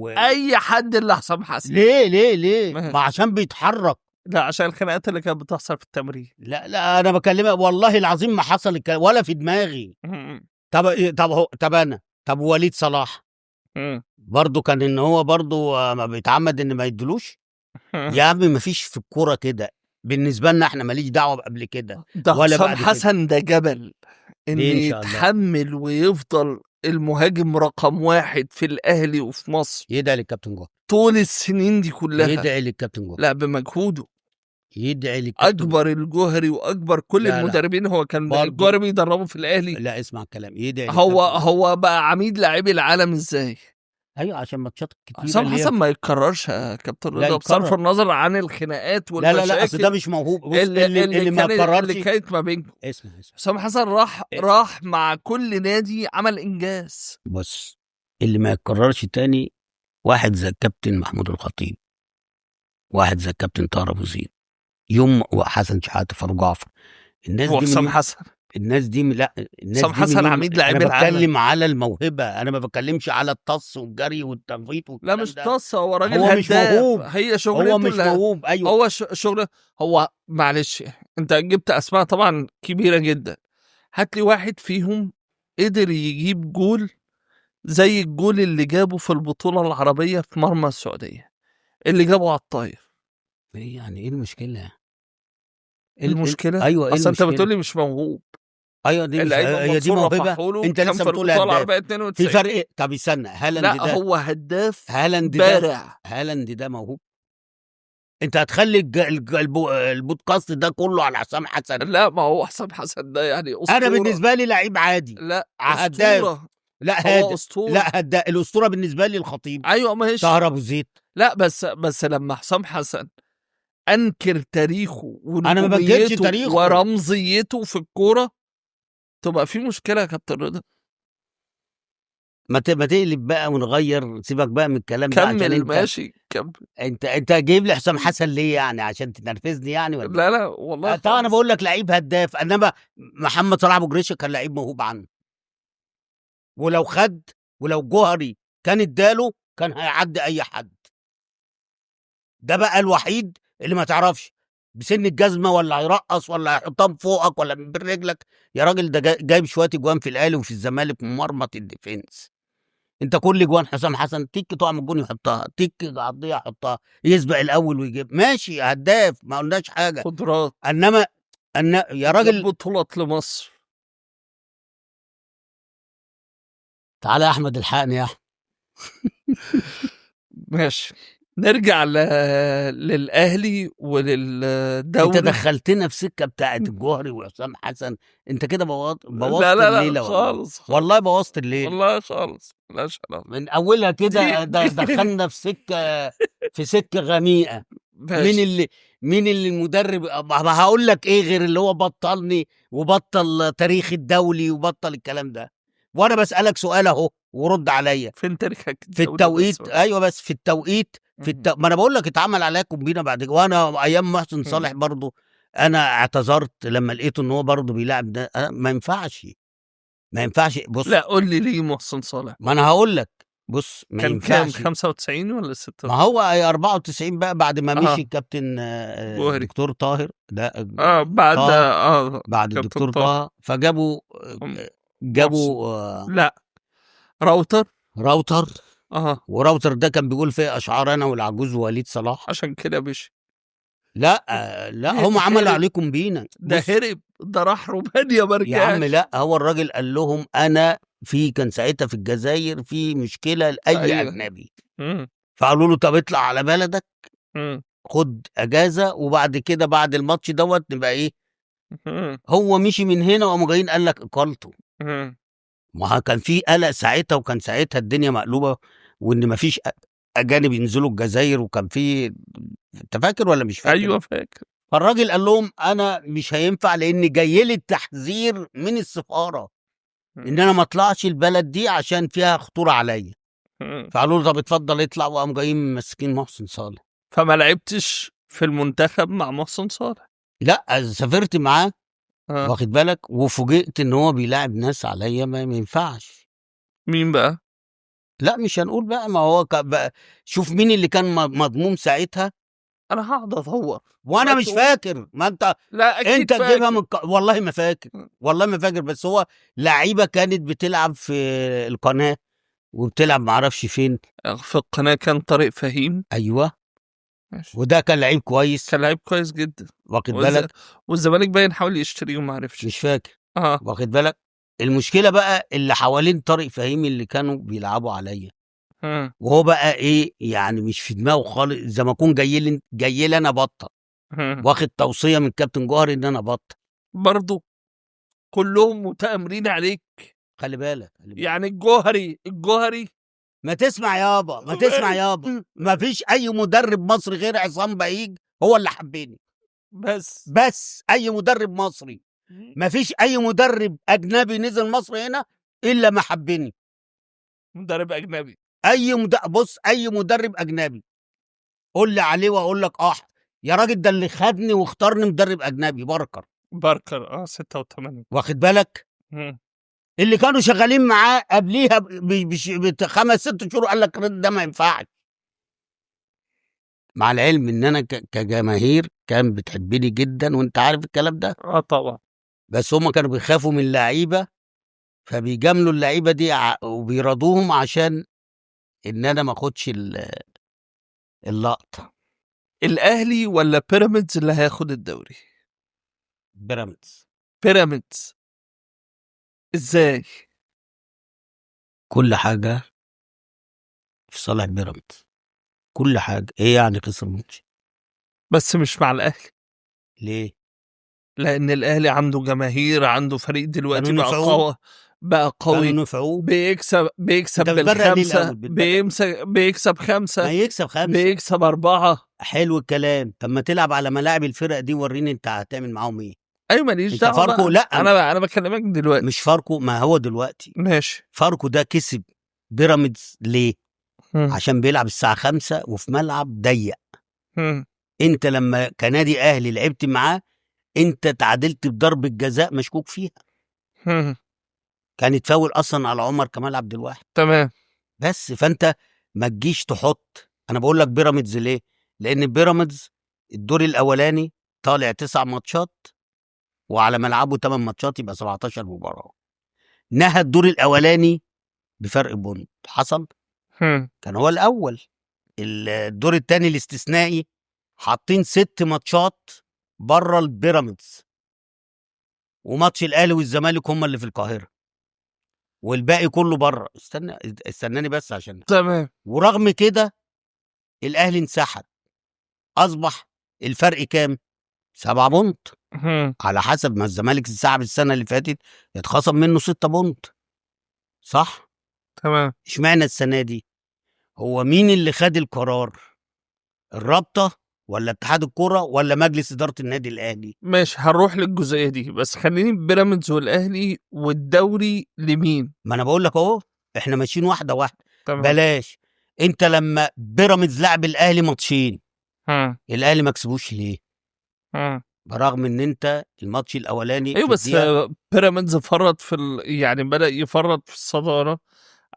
اي حد الا حسام حسن. ليه ما عشان بيتحرك. لا عشان الخناقات اللي كانت بتحصل في التمرين. لا انا بكلمك والله العظيم ما حصل الكلام ولا في دماغي. طب وليد صلاح برضه كان ان هو برضه ما بيتعمد ان ما يدلوش. يا عم ما فيش في الكوره كده بالنسبه لنا احنا، ماليش دعوه قبل كده ده ولا حسام بعد كده. حسن ده جبل ان إن شاء الله. يتحمل ويفضل المهاجم رقم 1 في الاهلي وفي مصر يدعي للكابتن جوهر طول السنين دي كلها. يدعي للكابتن جوهر لا بمجهوده. يدعي للكابتن اكبر الجوهري واكبر كل لا المدربين. هو كان برضو. الجوهري بيدربه في الاهلي. لا اسمع الكلام، يدعي هو بقى عميد لاعبي العالم ازاي؟ ايوه عشان ماتشات كتيره. حسام حسن ما يتكررش يا كابتن لا رضا، بصرف يتكرر. النظر عن الخناقات والمشاكل. لا اصل ده مش موهوب. بص اللي ما اللي يتكررش. كانت ما بينكم. اسمع حسام حسن راح مع كل نادي عمل انجاز. بص اللي ما يتكررش تاني، واحد زي الكابتن محمود الخطيب، واحد زي الكابتن طاهر ابو زيد، وحسن شحاته، فاروق جعفر. الناس دي حسام حسن. الناس دي لا الناس حسام دي حسن عميد لاعبي انا العالم. بتكلم على الموهبه، انا ما بتكلمش على الطص والجري والتنفيط والكلام لا مش ده. طص، هو راجل هو هداف. مش موهوب. هي شغلته. هو مش موهوب. ايوه هو شغل. هو معلش انت جبت اسماء طبعا كبيره جدا. هات لي واحد فيهم قدر يجيب جول زي الجول اللي جابه في البطوله العربيه في مرمى السعوديه اللي جابه على الطاير. يعني ايه المشكله؟ المشكله ايوه اصل انت بتقول لي مش موهوب. ايوه دي هي دي موهبه. انت لسه بتقول هداف. في فرق. طب استنى، هالاند لا ده هو هداف هالاند بارع. هالاند ده موهوب. انت هتخلي البودكاست ده كله على حسام حسن؟ لا ما هو حسام حسن ده يعني اسطوره. انا بالنسبه لي لعيب عادي. لا هداف. لا هادف. اسطوره. لا هداف. الاسطوره بالنسبه لي الخطيب. ايوه ماشي. طاهر ابو زيد. لا بس لما حسام حسن انكر تاريخه انا ما بنكرش ونجوميته تاريخه ورمزيته في الكوره تبقى في مشكله يا كابتن رضا. ما تقلب بقى ونغير، سيبك بقى من الكلام ده عشان كمل ماشي كمل. انت جايب لي حسام حسن ليه يعني؟ عشان تنرفزني يعني ولا؟ لا والله طبعا انا بقول لك لعيب هداف، انما محمد صلاح ابو جريشه كان لعيب موهوب عنه، ولو جوهري كان اداله كان هيعدي اي حد. ده بقى الوحيد اللي ما تعرفش بسن الجزمه ولا هيرقص ولا هيحطها فوقك ولا من بين رجلك. يا راجل ده جايب شويه اجوان في الاهلي وفي الزمالك مرمط الديفنس. انت كل اجوان حسام حسن تيك طعم الجون يحطها، تيك عضيه يحطها، يسبق الاول ويجيب. ماشي هداف، ما قلناش حاجه، قدرات. انما يا راجل بطولات لمصر. تعالى يا احمد الحقني يا احمد. ماشي نرجع للاهلي وللدوري. انت دخلتنا في سكه بتاعه الجوهري وحسام حسن. انت كده بوظت لا الليله. خالص. والله بوظت الليله والله خالص. لا شرف. من اولها كده. دخلنا في سكه غميقه. مين اللي المدرب؟ ما هقول لك ايه غير اللي هو بطلني وبطل تاريخ الدولي وبطل الكلام ده. وانا بسالك سؤال اهو ورد عليا. فين تاريخك في التوقيت؟ ايوه بس في التوقيت ما انا بقول لك اتعمل عليا كومبينه بعد كده. وانا ايام محسن صالح برضو انا اعتذرت لما لقيته ان هو برضو بيلاعب ده. ما ينفعش. بص لا قول لي ليه محسن صالح؟ ما انا هقول لك. بص ما كان ينفعش. كام 95 ولا 96؟ ما هو 94 بقى بعد ما مشي الكابتن الدكتور طاهر. لا بعد الدكتور طه فجابوا لا راوتر. وراوتر ده كان بيقول فيه اشعار انا والعجوز ووليد صلاح. عشان كده مشي. لا هم عملوا عليكم بينا. ده هرب، ده راح رومانيا ما رجعش يا عم. لا هو الراجل قال لهم انا كان ساعتها في الجزائر في مشكله لاي اجنبي. فقالوا له طب اطلع على بلدك، خد اجازه، وبعد كده بعد الماتش دوت نبقى ايه. هو مشي من هنا وقاموا جايين قال لك اقالته. ما كان في قلق ساعتها، وكان ساعتها الدنيا مقلوبه، وان ما فيش اجانب ينزلوا الجزائر، وكان في، انت فاكر ولا مش فاكر؟ ايوه فاكر. فالراجل قال لهم انا مش هينفع لان جاي لي التحذير من السفاره ان انا ما اطلعش البلد دي عشان فيها خطوره عليا. فقالوا له طب اتفضل اطلع، وقام جايين ماسكين محسن صالح. فما لعبتش في المنتخب مع محسن صالح؟ لا سافرت معاه. واخد بالك، وفوجئت ان هو بيلاعب ناس عليا ما ينفعش. مين بقى؟ لا مش هنقول بقى، ما هو بقى شوف مين اللي كان مضموم ساعتها. انا هقعد ادور وانا ما مش تقول. فاكر، ما انت لا اكيد انت تجيبها فاكر. والله ما فاكر. والله ما فاكر، بس هو لعيبه كانت بتلعب في القناه وبتلعب معرفش فين. في القناه كان طارق فهيم. ايوه، ماشي. وده كان لعيب كويس، كان لعيب كويس جدا. واخد بالك. والزمالك باين حاول يشتريه وما عرفش. مش فاكر، اه. واخد بالك. المشكله بقى اللي حوالين طارق فهيم اللي كانوا بيلعبوا عليا، مم. وهو بقى ايه يعني مش في دماغه خالص، زي ما اكون جاي لي انا بطل، مم. واخد توصيه من كابتن جوهر ان انا بطل. برضو كلهم متآمرين عليك. خلي بالك، خلي بالك. يعني الجوهري ما تسمع يابا، ما تسمع يابا، ما فيش اي مدرب مصري غير عصام بهيج هو اللي حبني. بس اي مدرب مصري، ما فيش اي مدرب اجنبي نزل مصر هنا الا ما حبني. مدرب اجنبي. بص، اي مدرب اجنبي قول لي عليه واقول لك يا راجل، ده اللي خدني واختارني مدرب اجنبي باركر 86. واخد بالك. اللي كانوا شغالين معاه قبليها بخمس ست شهور قال لك ده ما ينفعش. مع العلم ان انا كجماهير كان بتحبني جدا، وانت عارف الكلام ده. طبعا. بس هم كانوا بيخافوا من اللعيبه، فبيجاملوا اللعيبه دي وبيرضوهم عشان ان انا ما اخدش اللقطه. الاهلي ولا بيراميدز اللي هياخد الدوري؟ بيراميدز. ازاي؟ كل حاجه في صالح بيراميدز، كل حاجه. ايه يعني خسر ماتش؟ بس مش مع الاهلي. ليه؟ لان الاهلي عنده جماهير، عنده فريق دلوقتي كانوا نفعوه، بقى قوي. كانوا نفعوه. بيكسب انت بتبرق ليه بالخمسه، الاول؟ بيكسب خمسه، ما يكسب 5. بيكسب 4. حلو الكلام. طب ما تلعب على ملاعب الفرق دي، وريني انت هتعمل معاهم ايه. ايوه ماليش انت دعوه فاركو، بقى. لا انا بكلمك دلوقتي. مش فاركو، ما هو دلوقتي ماشي. فاركو ده كسب بيراميدز ليه؟ مم. عشان بيلعب الساعه 5 وفي ملعب ضيق. مم. انت لما كنادي اهلي لعبت معاه، انت تعادلت بضربه جزاء مشكوك فيها، مم. كانت فاول اصلا على عمر كمال عبد الواحد. تمام. بس فانت ما تجيش تحط. انا بقول لك بيراميدز ليه؟ لان بيراميدز الدور الاولاني طالع 9 ماتشات، وعلى ملعبه 8 ماتشات، يبقى 17 مباراه. نهى الدور الاولاني بفرق بونت حصل. مم. كان هو الاول. الدور الثاني الاستثنائي حاطين 6 ماتشات بره البيراميدز، وماتش الاهلي والزمالك هم اللي في القاهره، والباقي كله بره. استناني بس عشان. تمام. ورغم كده الاهلي انسحب، اصبح الفرق كام؟ 7 بونت. مم. على حسب ما الزمالك انسحب السنه اللي فاتت اتخصم منه 6 بونت، صح؟ تمام. اشمعنى السنه دي؟ هو مين اللي خد القرار؟ الرابطه ولا اتحاد الكره ولا مجلس اداره النادي الاهلي؟ ماشي هنروح للجزئيه دي، بس خليني بيراميدز والاهلي والدوري لمين؟ ما انا بقول لك اهو، احنا ماشيين واحده واحده. تمام. بلاش. انت لما بيراميدز لعب الاهلي ماتشين، ها. الاهلي ما كسبوش ليه؟ ها. برغم ان انت الماتش الاولاني ايوه في بس الدقيقه. بيراميدز فرط يعني بدأ يفرط في الصداره،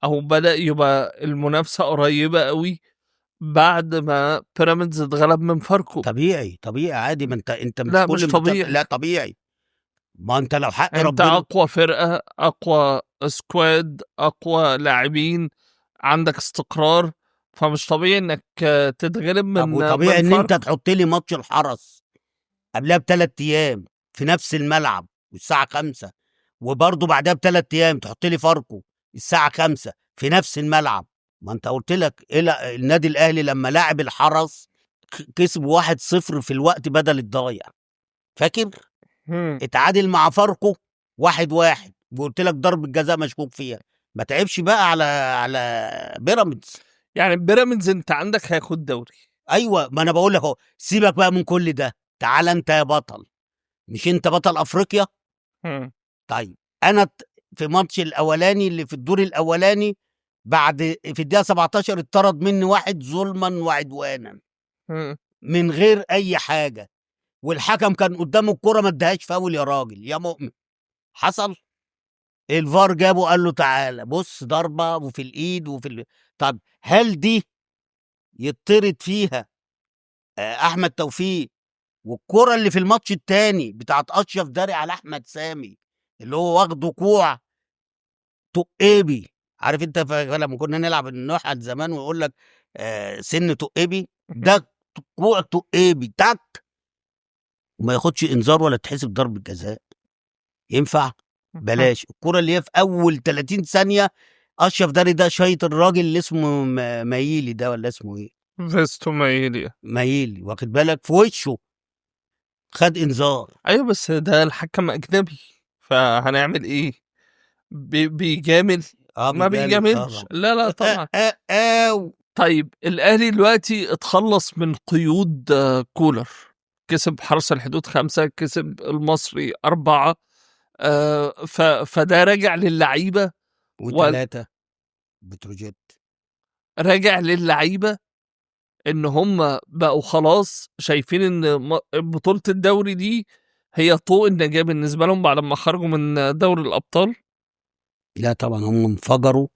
او بدأ يبقى المنافسه قريبه قوي بعد ما بيراميدز اتغلب من فاركو. طبيعي عادي. ما انت مش لا كل مش الماتشات. طبيعي. لا طبيعي. ما انت لو حق انت ربنا. اقوى فرقه، اقوى سكواد، اقوى لاعبين، عندك استقرار، فمش طبيعي انك تتغلب طب من وطبيعي ان انت فاركو. تحط لي ماتش الحرس قبلها ب3 ايام في نفس الملعب والساعه 5، وبرضه بعدها ب3 ايام تحط لي فاركو الساعه 5 في نفس الملعب. ما انت قلت لك إيه؟ النادي الاهلي لما لاعب الحرس كسب 1-0 في الوقت بدل الضايع، فاكر؟ اتعادل مع فاركو 1-1، وقلت لك ضربة جزاء مشكوك فيها. ما تعبش بقى على بيراميدز. يعني بيراميدز انت عندك هياخد دوري. ايوه، ما انا بقول لك اهو، سيبك بقى من كل ده، تعال انت يا بطل. مش انت بطل افريقيا؟ طيب انا في ماتش الاولاني اللي في الدور الاولاني، بعد في الدقيقه 17 اتطرد مني واحد ظلما وعدوانا من غير اي حاجه، والحكم كان قدامه الكره ما ادهاش فاول يا راجل يا مؤمن. حصل. الفار جابه قال له تعالى بص ضربه وفي الايد طب هل دي يطرد فيها احمد توفيق؟ والكره اللي في الماتش التاني بتاعت اشرف داري على احمد سامي اللي هو واخده كوع تقيبي، عارف انت لما كنا نلعب النحل زمان ويقول لك سن تقيبي، ده كوع تقيبي تك، وما ياخدش انذار ولا تحسب ضربه جزاء. ينفع؟ بلاش. الكره اللي هي في اول 30 ثانيه اشرف داري ده شايط الراجل اللي اسمه مايلي ده، ولا اسمه ايه؟ فيستو مايلي. مايلي، واخد بالك، في وشه خد انذار. ايوه بس ده الحكم اجنبي، فهنعمل ايه؟ بيجامل؟ ما بيجامل بيجاملش، طبعا. لا طبعا. أو. طيب الاهلي دلوقتي اتخلص من قيود كولر، كسب حرس الحدود 5، كسب المصري 4، فده راجع للعيبه وثلاثة بتروجيت. راجع للعيبه ان هم بقوا خلاص شايفين ان بطولة الدوري دي هي طوق النجاة بالنسبة لهم بعد ما خرجوا من دوري الابطال. لا طبعا هم انفجروا،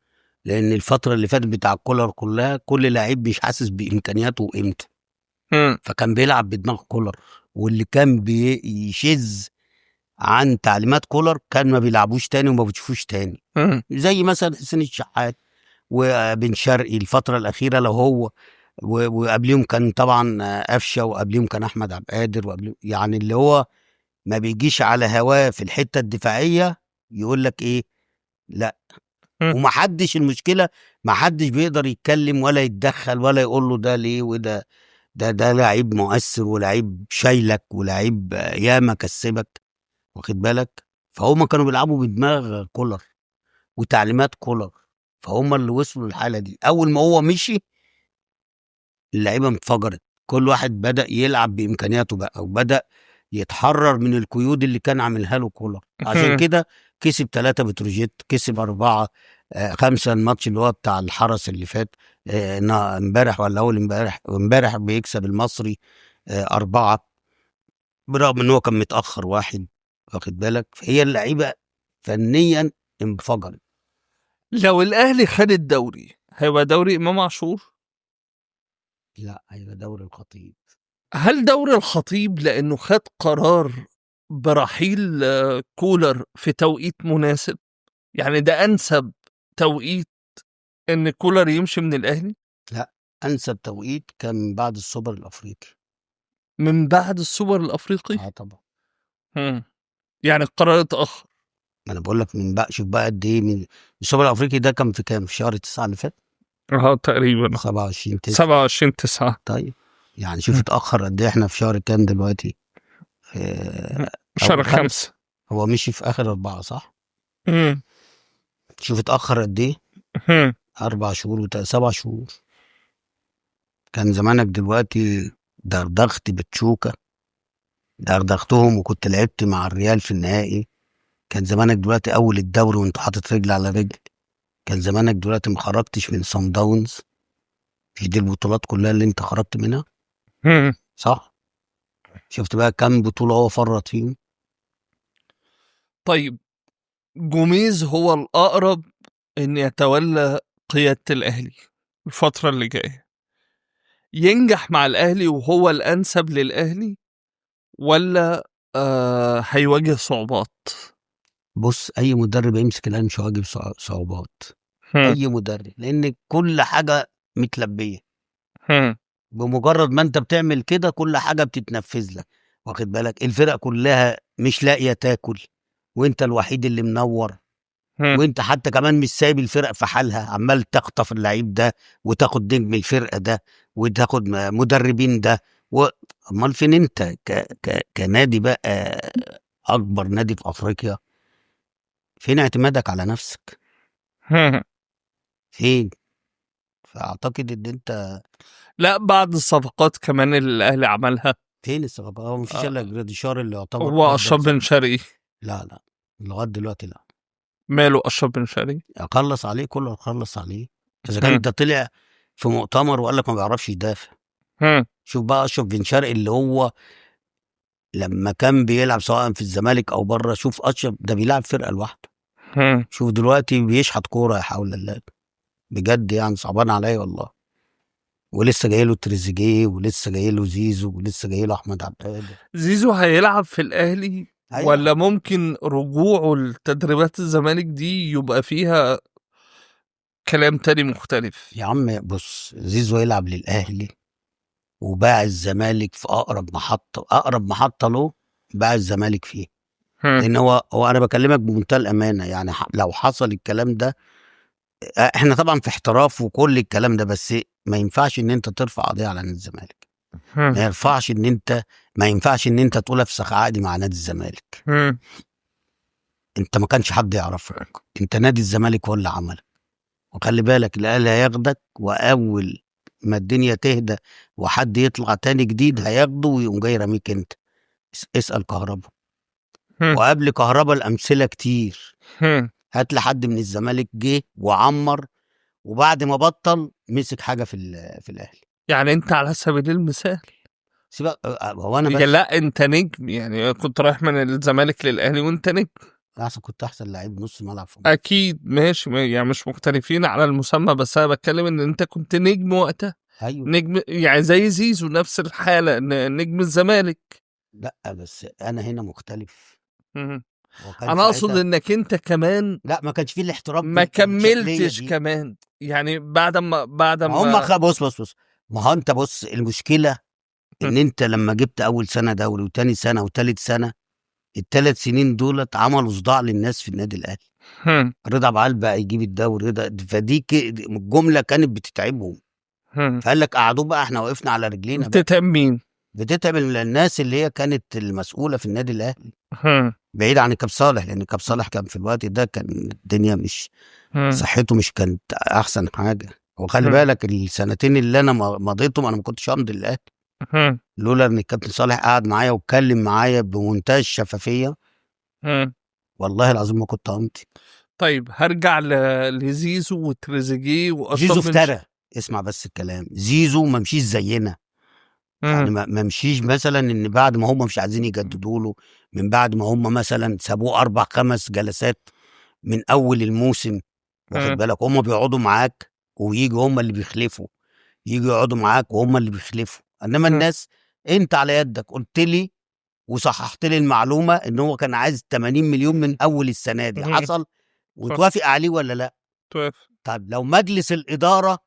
لان الفترة اللي فاتت بتاع كولر كلها كل لعيب مش حاسس بامكانياته وقيمته، فكان بيلعب بدماغ كولر، واللي كان بيشز عن تعليمات كولر كان ما بيلعبوش تاني وما بتشوفوش تاني. زي مثلا حسين الشحات وبن شرقي الفترة الأخيرة، لو هو وقبليهم كان طبعا قفشه، وقبليهم كان احمد عبد القادر، وقبليهم يعني اللي هو ما بيجيش على هواه في الحته الدفاعيه يقول لك ايه لا. ومحدش، المشكله محدش بيقدر يتكلم ولا يتدخل ولا يقول له ده ليه وده. ده لعيب مؤثر ولعيب شايلك ولعيب ياما كسبك، واخد بالك. فهم كانوا بيلعبوا بدماغ كولر وتعليمات كولر، فهم اللي وصلوا للحاله دي. اول ما هو مشي اللعيبه انفجرت، كل واحد بدأ يلعب بإمكانياته بقى، وبدأ يتحرر من القيود اللي كان عاملها له كولر. عشان كده كسب 3 بتروجيت، كسب 4 5 الماتش اللي هو بتاع الحرس اللي فات امبارح ولا اول امبارح بيكسب المصري 4، برغم ان هو كان متأخر 1، واخد بالك. فهي اللعيبه فنيا انفجرت. لو الاهلي خد الدوري هيبقى دوري امام عاشور؟ لا، هيبقى دوري الخطيب. هل دوري الخطيب لانه خد قرار برحيل كولر في توقيت مناسب؟ يعني ده انسب توقيت ان كولر يمشي من الاهلي؟ لا، انسب توقيت كان من بعد السوبر الافريقي. من بعد السوبر الافريقي؟ طبعا. يعني القرار اتاخر. ما انا بقول لك من بقى، شوف بقى قد ايه من السوبر الافريقي ده كان في كام؟ في شهر 9 اللي فات. تقريبا 27/9. 27/9. طيب يعني شوف اتاخر قد ايه. احنا في شهر كام دلوقتي؟ في شهر 5. هو مشي في اخر 4 صح؟ شوف اتاخر قد ايه. 4 شهور 7 شهور. كان زمانك دلوقتي دغدغت بتشوكة، دغدغتهم وكنت لعبت مع الريال في النهائي. كان زمانك دلوقتي اول الدوري وانت حاطط رجل على رجل. كان زمانك دلوقتي ما خرجتش من صن داونز. مش دي البطولات كلها اللي انت خرجت منها؟ صح. شفت بقى كم بطولة هو فرط فيهم. طيب جوميز هو الأقرب إن يتولى قيادة الأهلي الفترة اللي جاية، ينجح مع الأهلي وهو الأنسب للأهلي، ولا هيواجه صعوبات؟ بص، اي مدرب يمسك الاهلي مش هيواجه صعوبات. اي مدرب، لان كل حاجة متلبية. بمجرد ما انت بتعمل كده كل حاجة بتتنفذ لك، واخد بالك. الفرق كلها مش لاقية تاكل، وانت الوحيد اللي منور. وانت حتى كمان مش سايب الفرق في حالها، عمال تخطف اللعيب ده وتاخد نجم الفرقة ده وتاخد مدربين ده امال فين انت كنادي بقى اكبر نادي في افريقيا؟ فين اعتمادك على نفسك؟ فين؟ فاعتقد ان انت لا بعد الصفقات كمان اللي الأهلي عملها. فين الصفقات؟ هو مفيش الا جراديشار اللي يعتبر هو افضل أشرف بن شرقي. لا لغايه دلوقتي لا. ماله أشرف بن شرقي؟ اخلص عليه كله، اخلص عليه. اذا كان ده طلع في مؤتمر وقال لك ما بيعرفش يدافع. شوف بقى اشرف بن شرقي اللي هو لما كان بيلعب سواء في الزمالك او بره، شوف اشرف ده بيلعب فرقه لوحده. هم. شوف دلوقتي بيشحت كوره، يا حول الله، بجد يعني صعبان عليا والله. ولسه جاي له تريزيجيه، ولسه جاي له زيزو، ولسه جاي له احمد عبد القادر. زيزو هيلعب في الاهلي ايوه ولا ممكن رجوعه لتدريبات الزمالك دي يبقى فيها كلام تاني مختلف؟ يا عم، بص، زيزو يلعب للاهلي وباع الزمالك في اقرب محطه له، باع الزمالك فيه. هم. لان هو انا بكلمك بمنتهى الامانه، يعني لو حصل الكلام ده، احنا طبعا في احتراف وكل الكلام ده، بس ما ينفعش ان انت ترفع قضيه على نادي الزمالك. هم. ما ينفعش ان انت تقول افسخ عقدي مع نادي الزمالك. هم. انت ما كانش حد يعرفك، انت نادي الزمالك هو اللي عملك. وخلي بالك الاهلي هياخدك، واول ما الدنيا تهدى وحد يطلع تاني جديد هياخده ويقوم جاي راميك انت. اسال كهربا، هم. وقبل كهربا الامثله كتير. هم. هات لي حد من الزمالك جه وعمر، وبعد ما بطل مسك حاجه في الاهلي. يعني انت على سبيل المثال، سيبك، هو انا يا بس لا انت نجم، يعني كنت رايح من الزمالك للاهلي وانت نجم. احسن، كنت احسن لعيب نص ملعب في مصر. اكيد ماشي، يعني مش مختلفين على المسمى، بس انا بتكلم ان انت كنت نجم وقتها. ايوه. نجم يعني زي زيزو نفس الحالة، نجم الزمالك. لا بس انا هنا مختلف. مم. هو كان انا اقصد ساعتها، انك انت كمان لا ما كانش فيه الاحتراف ما بالشكليه كملتش دي. كمان، يعني بعد ما هم ما بص، ما هو انت بص، المشكله ان انت لما جبت اول سنه دوري وتاني سنه وتالت سنه، الثلاث سنين دولت عملوا صداع للناس في النادي الاهلي. هم. رضا عبد بقى يجيب الدوري، الجمله كانت بتتعبهم. هم. فقال لك قعدوا بقى، احنا وقفنا على رجلينا بقى. بتتعب مين؟ بتتعب الناس اللي هي كانت المسؤوله في النادي الاهلي، هم. بعيد عن كاب صالح، لان كاب صالح كان في الوقت ده كان الدنيا مش، هم. صحته مش كانت احسن حاجه. وخلي هم. بالك السنتين اللي انا مضيتهم انا ما كنتش همضي الاهلي هم. لولا ان الكابتن صالح قعد معايا واتكلم معايا بمنتهى الشفافيه. هم. والله العظيم ما كنت همضي. طيب هرجع لزيزو وتريزيجيه زيزو واشرف افترى. اسمع بس الكلام، زيزو ما مشيش زينا. يعني هم. ما مشيش مثلا ان بعد ما هم مش عايزين يجددوا له، من بعد ما هم مثلا سابوه 4 5 جلسات من اول الموسم. واخد هم. بالك، هم بيقعدوا معاك ويجوا هم اللي بيخلفوا، يجوا يقعدوا معاك وهم اللي بيخلفوا. انما هم. الناس، انت على يدك قلت لي وصححت لي المعلومه ان هو كان عايز 80 مليون من اول السنه دي، هم. حصل؟ صح. وتوافق عليه ولا لا؟ توافق. طب لو مجلس الاداره،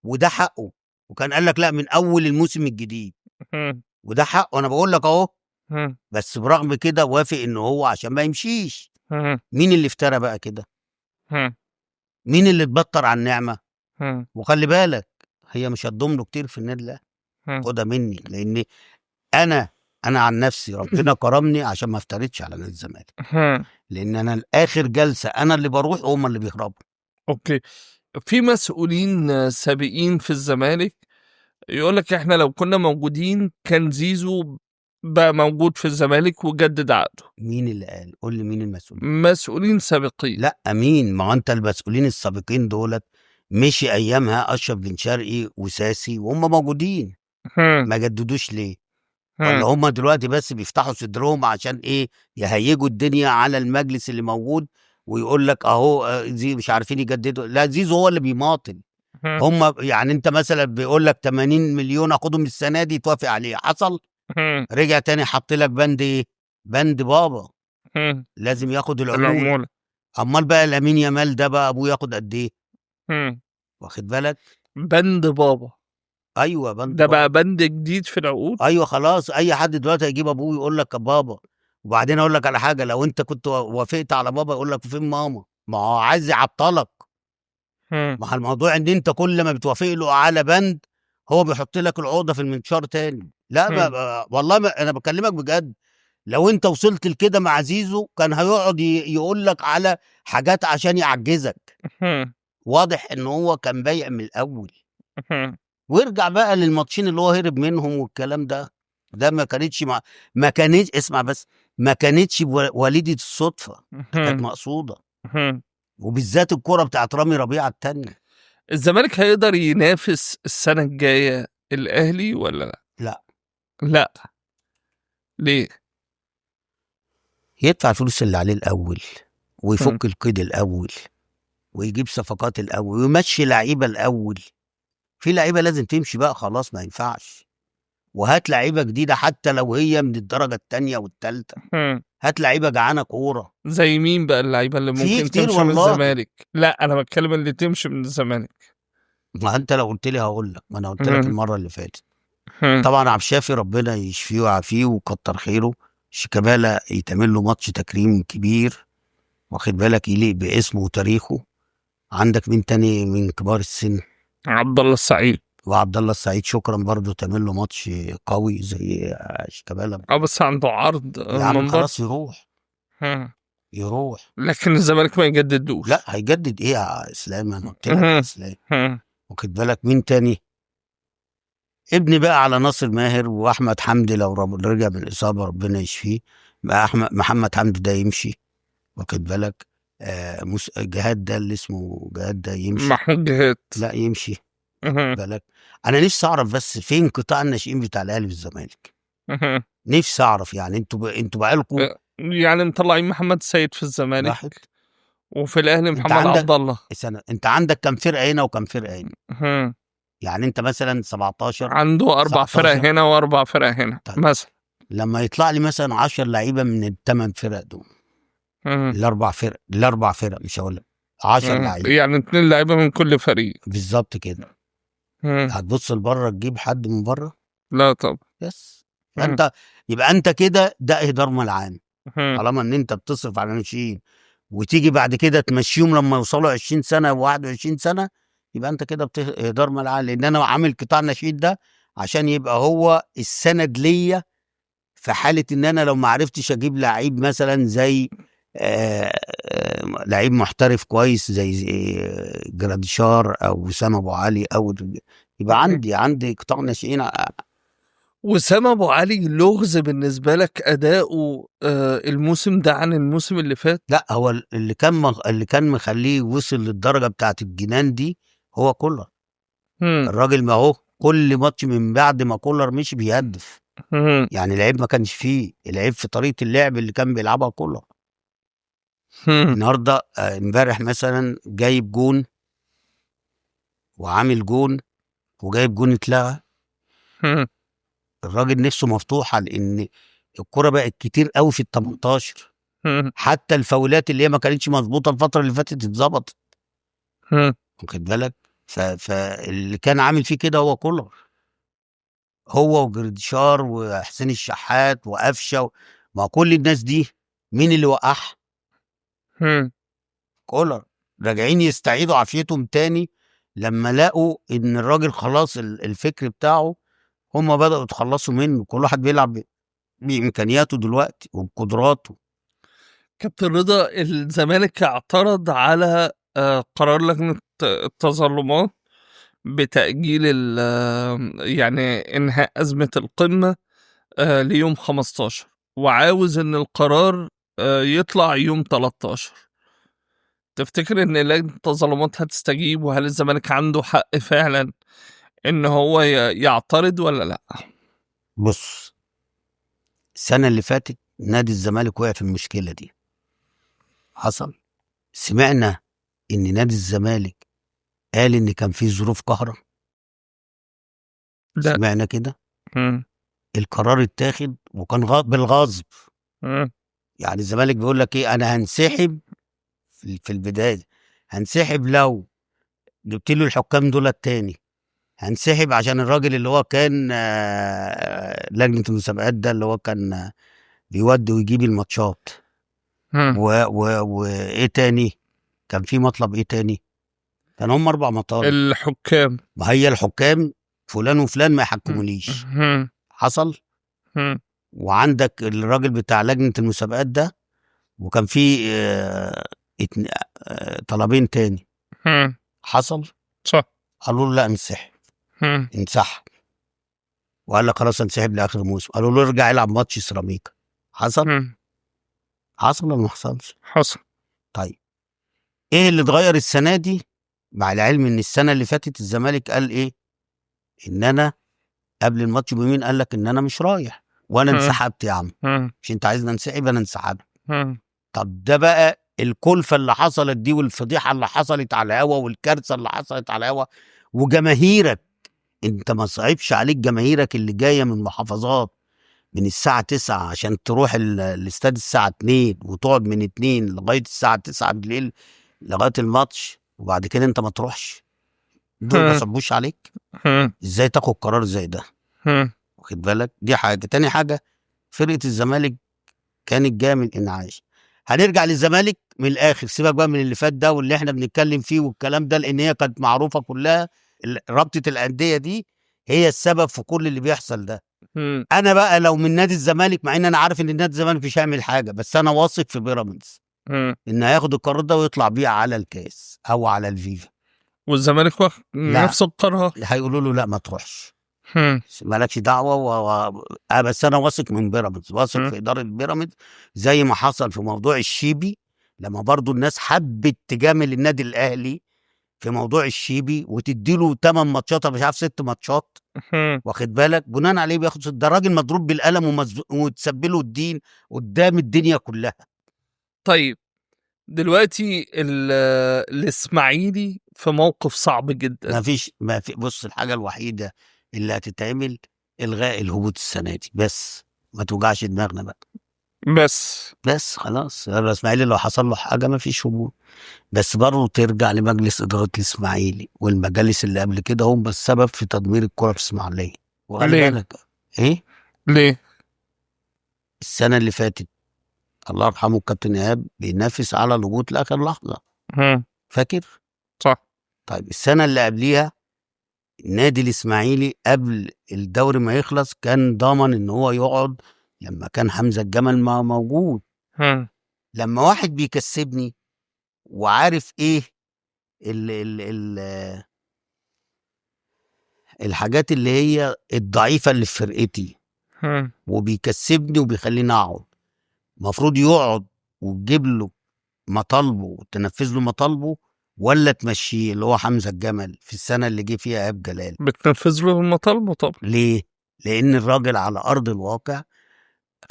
وده حقه، وكان قال لك لا من اول الموسم الجديد، هم. وده حقه، انا بقول لك اهو. هم. بس برغم كده وافق ان هو عشان ما يمشيش. هم. مين اللي افترى بقى كده؟ هم. مين اللي اتبطر على النعمه؟ هم. وخلي بالك، هي مش هتضم له كتير في النادي الاهلي. هم. خدها مني، لان انا انا عن نفسي ربنا كرمني عشان ما افترضش على نادي الزمالك. هم. لان انا الاخر جلسه انا اللي بروح وهم اللي بيهربوا. اوكي. في مسؤولين سابقين في الزمالك يقول لك احنا لو كنا موجودين كان زيزو بقى موجود في الزمالك وجدد عقده. مين اللي قال؟ قول لي مين المسؤول. مسؤولين سابقين. لا مين، ما هو انت المسؤولين السابقين دولت مشي ايامها اشرف بن شرقي وساسي وهم موجودين. هم. ما جددوش ليه؟ ولا هم. هم دلوقتي بس بيفتحوا صدرهم عشان ايه؟ يهيجوا الدنيا على المجلس اللي موجود، ويقول لك اهو زي مش عارفين يجددوا. لا، زيزو هو اللي بيماطل. هم. هم يعني انت مثلا بيقول لك 80 مليون اخدهم السنه دي، توافق عليه، حصل؟ هم. رجع تاني حط لك بند ايه؟ بند بابا هم. لازم ياخد العموله. العمولة. امال بقى لامين يامال ده بقى ابوه ياخد قد ايه؟ هم. واخد بالك؟ بند بابا. ايوه بند ده بابا. بقى بند جديد في العقود. ايوه خلاص، اي حد دلوقتي هيجيب ابوه يقول لك بابا. وبعدين اقول لك على حاجه، لو انت كنت وافقت على بابا يقول لك فين ماما؟ ما هو عايز يعطلك. هم. ما هو الموضوع ان انت كل ما بتوافق له على بند، هو بيحط لك العقده في المنشار تاني. لا هم. والله ما انا بكلمك بجد. لو انت وصلت لكده مع زيزو كان هيقعد يقول لك على حاجات عشان يعجزك. هم. واضح ان هو كان بايع من الاول. هم. وارجع بقى للماتشين اللي هو هرب منهم والكلام ده. ده ما كانتش، اسمع بس، ما كانتش وليدة الصدفة، ده كانت هم. مقصودة. هم. وبالذات الكرة بتاعت رامي ربيعة التانية. الزمالك هيقدر ينافس السنة الجاية الأهلي ولا لا؟ لا، لا. ليه؟ يدفع الفلوس اللي عليه الأول، ويفك القيد الاول ويجيب صفقات الاول ويمشي لعيبه الاول. في لعيبه لازم تمشي بقى خلاص، ما ينفعش. وهات لعيبه جديده حتى لو هي من الدرجه الثانيه والثالثه. هات لعيبه جعانه كوره. زي مين بقى اللعيبه اللي في ممكن كتير تمشي من والله. الزمالك؟ لا انا بتكلم اللي تمشي من الزمالك. ما انت لو قلت لي هقول لك، ما انا قلت لك المره اللي فاتت. مم. طبعا عبد الشافي ربنا يشفيه ويعافيه وكتر خيره. شيكابالا يتعمل له ماتش تكريم كبير، واخد بالك، يليق باسمه وتاريخه. عندك مين تاني من كبار السن؟ عبد الله السعيد. وعبد الله السعيد شكرا برضه، تعمل له ماتش قوي زي شيكابالا. بس عنده عرض يا عم من بره. خلاص يروح. مم. يروح. لكن الزمالك ما يجددوش. لا هيجدد ايه يا اسلام؟ انا قلت لك يا اسلام. مم. واخد بالك مين تاني؟ ابني بقى على ناصر ماهر واحمد حمدي لو رجع من الاصابه ربنا يشفيه. بقى محمد حمدي ده يمشي، واخد بالك. جهاد ده اللي اسمه جهاد ده يمشي. محمود جهاد. لا يمشي. مم. بالك. انا نفسي اعرف بس فين قطاع الناشئين بتاع الاهلي والزمالك. مم. نفسي اعرف يعني انتوا بقالكم. يعني مطلعين محمد سيد في الزمالك راحت. وفي الاهلي انت محمد عندك عبد الله. انت عندك كام فرقه هنا وكام فرقه هنا؟ مم. يعني انت مثلا 17 عنده 4 فرق 19. هنا و4 فرق هنا طيب. مثلا. لما يطلع لي مثلا 10 لعيبه من الثمان فرق دول، مم. الاربع فرق مش هقول لك 10 لعيبه. يعني 2 لعيبه من كل فريق. بالظبط كده. مم. هتبص لبره تجيب حد من بره؟ لا طبعا. يس. يبقى انت كده ده اهدار ملعان. مم. طالما ان انت بتصرف على ناشئين وتيجي بعد كده تمشيهم لما يوصلوا 20 سنه و21 سنه، يبقى انت كده اهدار ملعان. لان انا عامل قطاع الناشئين ده عشان يبقى هو السند ليا في حاله ان انا لو ما عرفتش اجيب لعيب مثلا زي لعيب محترف كويس زي جراديشار او وسام ابو علي او يبقى عندي قطاع ناشئين. وسام ابو علي لغز بالنسبه لك اداؤه الموسم ده عن الموسم اللي فات؟ لا هو اللي كان مخليه وصل للدرجه بتاعت الجنان دي هو كولر. الراجل ما هو كل ماتش من بعد ما كولر مشي بيهدف. يعني العيب ما كانش فيه، العيب في طريقه اللعب اللي كان بيلعبها كولر. النهارده امبارح مثلا جايب جون وعامل جون وجايب جون اتلغى. الراجل نفسه مفتوحه لان الكرة بقت كتير قوي في ال 18. حتى الفاولات اللي هي ما كانتش مظبوطه الفتره اللي فاتت اتظبطت. واخد بالك. فاللي كان عامل فيه كده هو كولر، هو وجردشار وحسين الشحات وقفشه ما كل الناس دي مين اللي وقعها؟ كولر. راجعين يستعيدوا عافيتهم تاني لما لقوا ان الراجل خلاص الفكر بتاعه هم بدأوا يتخلصوا منه. كل واحد بيلعب بإمكانياته دلوقتي وبقدراته. كابتن رضا، الزمالك اعترض على قرار لجنة التظلمات بتأجيل يعني إنهاء أزمة القمة ليوم 15، وعاوز إن القرار يطلع يوم 13. تفتكر إن لجنة التظلمات هتستجيب؟ وهل الزمالك عنده حق فعلا إن هو يعترض ولا لأ؟ بص، السنة اللي فاتت نادي الزمالك وقع في المشكلة دي. حصل. سمعنا إن نادي الزمالك قال إن كان في ظروف قهرة. لا. سمعنا كده. القرار اتاخد وكان بالغصب. يعني الزمالك بيقول لك ايه، انا هنسحب في البدايه، هنسحب لو جبت له الحكام دول التاني، هنسحب عشان الراجل اللي هو كان لجنه المسابقات ده اللي هو كان بيودي ويجيب الماتشات. وايه تاني؟ كان في مطلب ايه تاني؟ كان هم 4 مطالب. الحكام. ما هي الحكام فلان وفلان ما يحكموليش. حصل. وعندك الراجل بتاع لجنة المسابقات ده، وكان في طلبين تاني. حصل. صح. قالوا له لا انسحب. انسحب وقال لك خلاص انسحب لاخر الموسم. قالوا له ارجع العب ماتش سيراميكا. حصل. حصل ولا ما حصلش؟ حصل. طيب ايه اللي اتغير السنه دي؟ مع العلم ان السنه اللي فاتت الزمالك قال ايه؟ ان انا قبل الماتش بيومين قال لك ان انا مش رايح وانا انسحبت. يا عم مش انت عايزني انسحب؟ انا انسحبت. طب ده بقى الكلفه اللي حصلت دي والفضيحه اللي حصلت على الهوا والكارثه اللي حصلت على الهوا، وجماهيرك، انت ما صعبش عليك جماهيرك اللي جايه من محافظات من الساعه 9 عشان تروح الاستاد الساعه 2 وتقعد من 2 لغايه الساعه 9 بالليل لغايه الماتش، وبعد كده انت ما تروحش؟ دول ما صعبوش عليك؟ ازاي تاخد قرار زي ده؟ واخد بالك؟ دي حاجه. تاني حاجه، فرقه الزمالك كانت جايه من انعاش. هنرجع للزمالك من الاخر، سيبك بقى من اللي فات ده واللي احنا بنتكلم فيه والكلام ده، لان هي كانت معروفه كلها. رابطه الانديه دي هي السبب في كل اللي بيحصل ده. انا بقى لو من نادي الزمالك، مع ان انا عارف ان نادي الزمالك مش هيعمل حاجه، بس انا واثق في بيراميدز ان هياخد القرار ده ويطلع بيه على الكاس او على الفيفا. والزمالك واخد لا، نفس القرار. هيقولوا له لا ما تروحش، مالكش دعوه بس انا واثق من بيراميدز، واثق في اداره بيراميدز. زي ما حصل في موضوع الشيبي، لما برضو الناس حبت تجامل النادي الاهلي في موضوع الشيبي وتديله 8 ماتشات مش عارف 6 ماتشات، واخد بالك؟ بناء عليه بياخد ده راجل مضروب بالقلم وتسبله الدين قدام الدنيا كلها. طيب دلوقتي الاسماعيلي في موقف صعب جدا. ما في بص، الحاجه الوحيده اللي هتتعمل الغاء الهبوط السنه دي، بس ما توجعش دماغنا بقى. بس خلاص، الاسماعيلي لو حصل له حاجه ما فيش هبوط، بس برضه ترجع لمجلس اداره الاسماعيلي والمجالس اللي قبل كده، هم السبب في تدمير الكره في اسماعيليه. وخلي ليه؟ بالك ايه، ليه؟ السنه اللي فاتت الله يرحمه الكابتن ايهاب بينافس على الهبوط لاخر لحظه، فاكر؟ صح. طيب السنه اللي قبليها النادي الاسماعيلي قبل الدوري ما يخلص كان ضامن ان هو يقعد لما كان حمزه الجمل ما موجود. لما واحد بيكسبني وعارف ايه ال ال ال الحاجات اللي هي الضعيفه اللي في فرقتي وبيكسبني وبيخليني اقعد، المفروض يقعد وتجيب له مطالبه وتنفذ له مطالبه، ولا تمشيه اللي هو حمزه الجمل في السنه اللي جه فيها ايهاب جلال؟ بتنفذ له المطالبه طبعا. ليه؟ لان الراجل على ارض الواقع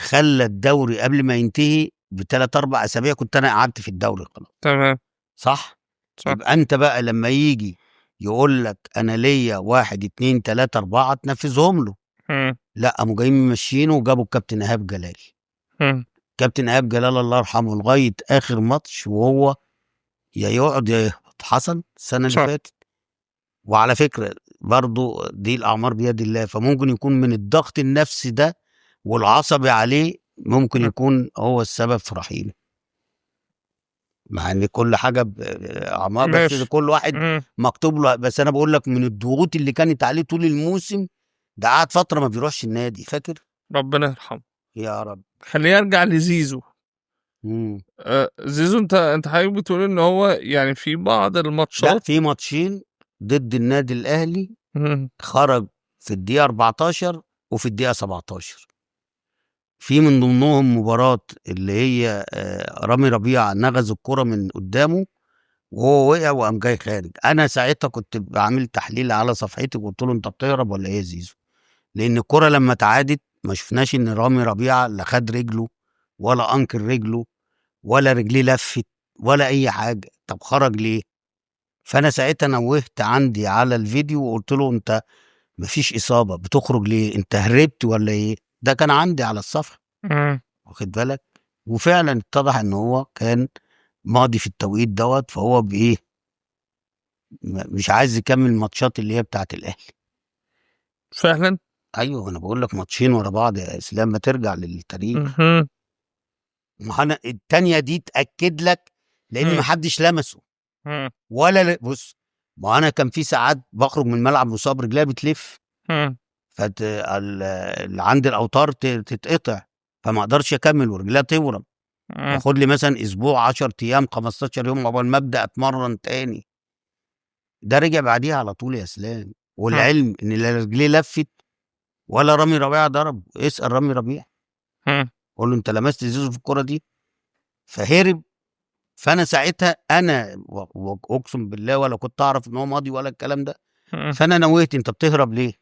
خلى الدوري قبل ما ينتهي بثلاث اربع اسابيع كنت انا قعدت في الدوري خلاص. تمام. صح. يبقى انت بقى لما يجي يقول لك انا ليا 1 2 3 4 تنفذهم له. لا، قاموا جايين ممشيينه وجابوا الكابتن ايهاب جلال. كابتن ايهاب جلال الله يرحمه لغايه اخر ماتش وهو يا يقعد يا يهبط. حصل السنه اللي فاتت. وعلى فكره برضو دي الاعمار بيد الله، فممكن يكون من الضغط النفسي ده والعصبي عليه ممكن يكون هو السبب في رحيله، مع ان كل حاجه باعمار، بس كل واحد مكتوب له. بس انا بقول لك من الضغوط اللي كانت عليه طول الموسم ده، قعد فتره ما بيروحش النادي، فاكر؟ ربنا يرحمه يا رب. خلينا ارجع لزيزو. زيزو، انت حضرتك بتقول ان هو يعني في بعض الماتشات، لا، في ماتشين ضد النادي الاهلي خرج في الدقيقه 14 وفي الدقيقه 17، في من ضمنهم مباراه اللي هي رامي ربيعه نغز الكره من قدامه وهو وقع وقام جاي خارج. انا ساعتها كنت بعمل تحليل على صفحتي وقلت له انت بتهرب ولا ايه يا زيزو؟ لان الكره لما اتعادت ما شفناش ان رامي ربيعه لا خد رجله ولا انكر رجله ولا رجليه لفت ولا اي حاجه. طب خرج ليه؟ فانا ساعتها نوهت عندي على الفيديو وقلت له انت مفيش اصابه، بتخرج ليه؟ انت هربت ولا ايه؟ ده كان عندي على الصفحه، واخد بالك؟ وفعلا اتضح ان هو كان ماضي في التوقيت دوت، فهو بايه مش عايز يكمل الماتشات اللي هي بتاعت الاهلي. فعلا. ايوه، انا بقول لك ماتشين ورا بعض يا اسلام، ما ترجع للتاريخ. ما انا التانية دي تاكد لك، لان ما حدش لمسه ولا بص، ما انا كان في ساعات بخرج من الملعب مصاب رجليا بتلف، اللي عند الاوتار تتقطع، فما اقدرش اكمل ورجليا تورم، واخد لي مثلا اسبوع 10 ايام 15 يوم قبل ما ابدا اتمرن تاني. ده رجع بعديها على طول يا اسلام، والعلم ان لا رجليه لفت ولا رامي ربيعه ضرب. اسال رامي ربيعه قول له انت لمست زيزو في الكره دي، فهرب. فانا ساعتها انا اقسم بالله ولا كنت اعرف ان هو ماضي ولا الكلام ده، فانا نويت انت بتهرب ليه؟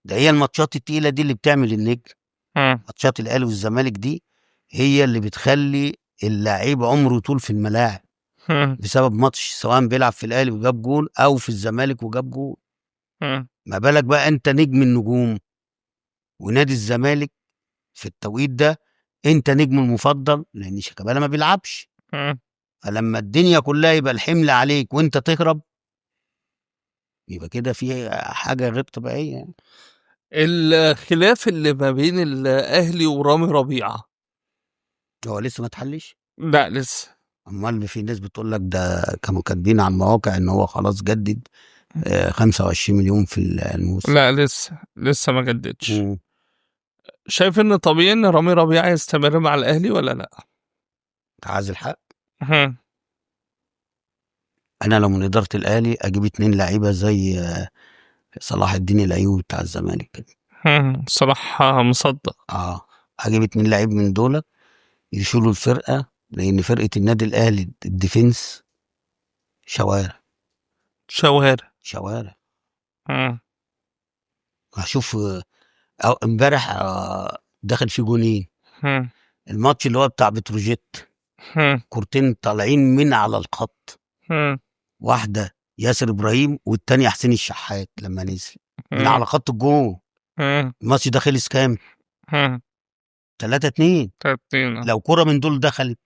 ده هي الماتشات التقيله دي اللي بتعمل النجم. ماتشات الاهلي والزمالك دي هي اللي بتخلي اللعيب عمره طول في الملاعب بسبب ماتش، سواء بيلعب في الاهلي وجاب جول او في الزمالك وجاب جول. ما بالك بقى انت نجم النجوم ونادي الزمالك في التوقيت ده انت نجم المفضل، لان شيكابالا ما بيلعبش. فلما الدنيا كلها يبقى الحمل عليك وانت تهرب، يبقى كده في حاجه غير طبيعيه يعني. الخلاف اللي ما بين الاهلي ورامي ربيعه هو لسه ما اتحلش؟ لا لسه. امال في ناس بتقول لك ده كانوا كاتبين على المواقع ان هو خلاص جدد 25 مليون في الموسم. لا لسه ما جددش. مم. شايف ان طبيعي ان رامي ربيعه يستمر مع الاهلي ولا لا؟ عايز الحق، مم. انا لو من اداره الاهلي اجيب 2 لعيبه زي صلاح الدين الايوبي بتاع الزمالك كده. صلاح مصدق. اجيب 2 لعيب من دول يشيلوا الفرقه، لان فرقه النادي الاهلي الديفنس شوارع شوارع. شوارع. مم. هشوف امبارح دخل في جونين. مم. الماتش اللي هو بتاع بتروجيت، مم. كورتين طالعين من على الخط، مم. واحده ياسر ابراهيم والتانية حسين الشحات لما نزل من مم. على خط الجون. مم. الماتش ده خلص كام؟ 3-2. لو كرة من دول دخلت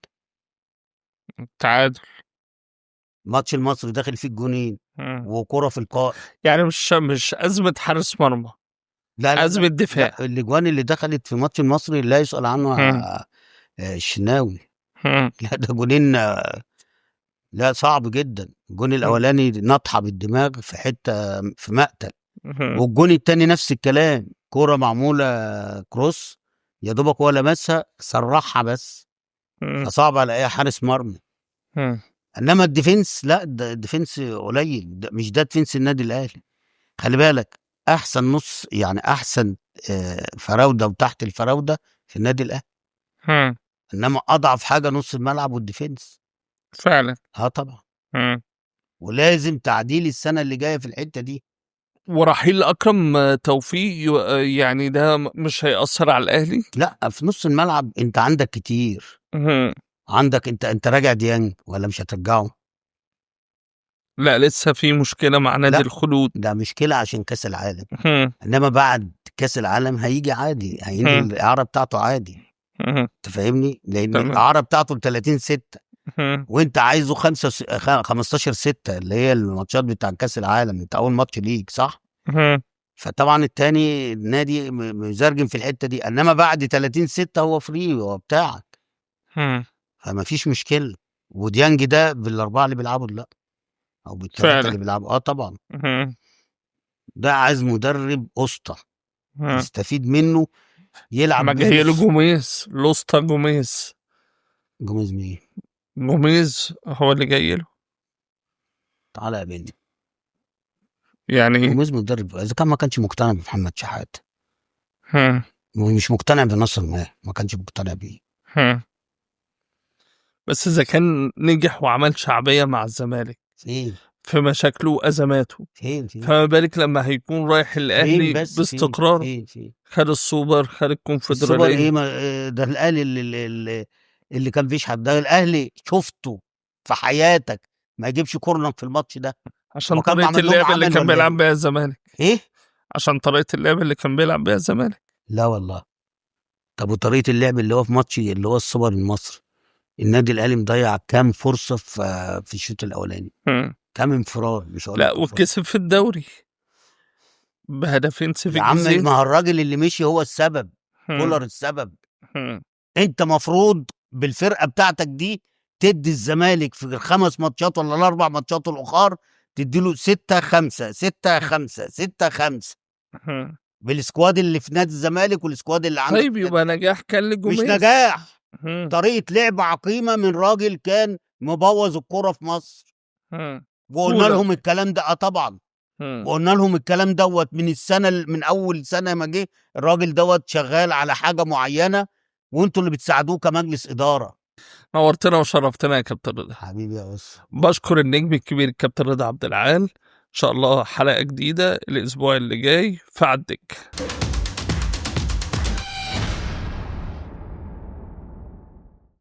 تعادل. ماتش المصري داخل فيه الجونين وكرة في القائم. يعني مش أزمة حارس مرمى، لا أزمة دفاع. لا، الاجوان اللي دخلت في ماتش المصري لا يسأل عنها الشناوي. لا ده جونين، لا صعب جدا. الجون الاولاني نطحه بالدماغ في حته في مقتل، والجون التاني نفس الكلام، كرة معموله كروس يا دوبك هو لمسها سرحها بس، فصعب على اي حارس مرمى. انما الديفنس لا، ده الديفنس قليل، ده مش ده ديفنس النادي الاهلي. خلي بالك احسن نص يعني احسن فراوده وتحت الفراوده في النادي الاهلي، انما اضعف حاجه نص الملعب والديفنس. فعلا. طبعا. ولازم تعديل السنه اللي جايه في الحته دي. ورحيل اكرم توفيق يعني ده مش هيأثر على الاهلي؟ لا، في نص الملعب انت عندك كتير. عندك انت راجع ديانج ولا مش هترجعه؟ لا لسه في مشكله مع نادي الخلود. ده مشكله عشان كاس العالم. انما بعد كاس العالم هيجي عادي، هينهي الاعاره بتاعته عادي. انت فاهمني؟ لان الاعاره بتاعته 30/6 وانت عايزه 15/6 اللي هي الماتشات بتاع كاس العالم، انت اول ماتش ليك صح؟ فطبعا التاني النادي مزرجم في الحته دي، انما بعد 30/6 هو فري، هو بتاعك. فما فيش مشكله. وديانج ده بالاربعه اللي بيلعبوا لا، او بالثلاثه اللي بيلعبوا طبعا. ده عايز مدرب اسطى يستفيد منه، يلعب ما جاي له جوميز، لوستا جوميز. جوميز مين؟ جوميز هو اللي جاي له. تعالى يا بني. يعني جوميز مدرب، اذا كان ما كانش مقتنع بمحمد شحات مش مقتنع بنصر ما كانش مقتنع بيه. بس اذا كان نجح وعمل شعبيه مع الزمالك في مشاكله وازماته، فما بالك لما هيكون رايح الاهلي باستقرار. خد السوبر، خد الكونفدراليه. السوبر ايه؟ ده الاهلي اللي كان بيشحت، ده الاهلي شفته في حياتك ما يجيبش كورنر في الماتش ده عشان طريقه اللعب اللي كان بيلعب بيها الزمالك. عشان طريقه اللعب اللي كان بيلعب بيها الزمالك. لا والله. طب وطريقه اللعب اللي هو في ماتش اللي هو السوبر المصري، النادي الاهلي مضيع كام فرصه في الشوط الاولاني؟ كام انفراد؟ مش هقول لا وكسب في الدوري بهدفين سيف الجزيرة. يا عم ما هو الراجل اللي مشي هو السبب، كولر السبب. انت مفروض بالفرقه بتاعتك دي تدي الزمالك في ال5 ماتشات ولا ال4 ماتشات الاخر تديله 6-5 6-5 6-5 بالسكواد اللي في نادي الزمالك والسكواد اللي عندك. طيب يبقى نجاح كان لجوميز. مش نجاح، طريقه لعب عقيمه من راجل كان مبوظ الكوره في مصر. وقلنا لهم الكلام ده طبعا. وقلنا لهم الكلام دوت من السنه، من اول سنه ما جه الراجل دوت شغال على حاجه معينه، وانتوا اللي بتساعدوه كمجلس اداره. نورتنا وشرفتنا يا كابتن رضا. حبيبي يا بشكر النجم الكبير الكابتن رضا عبد العال. ان شاء الله حلقه جديده الاسبوع اللي جاي في عدك.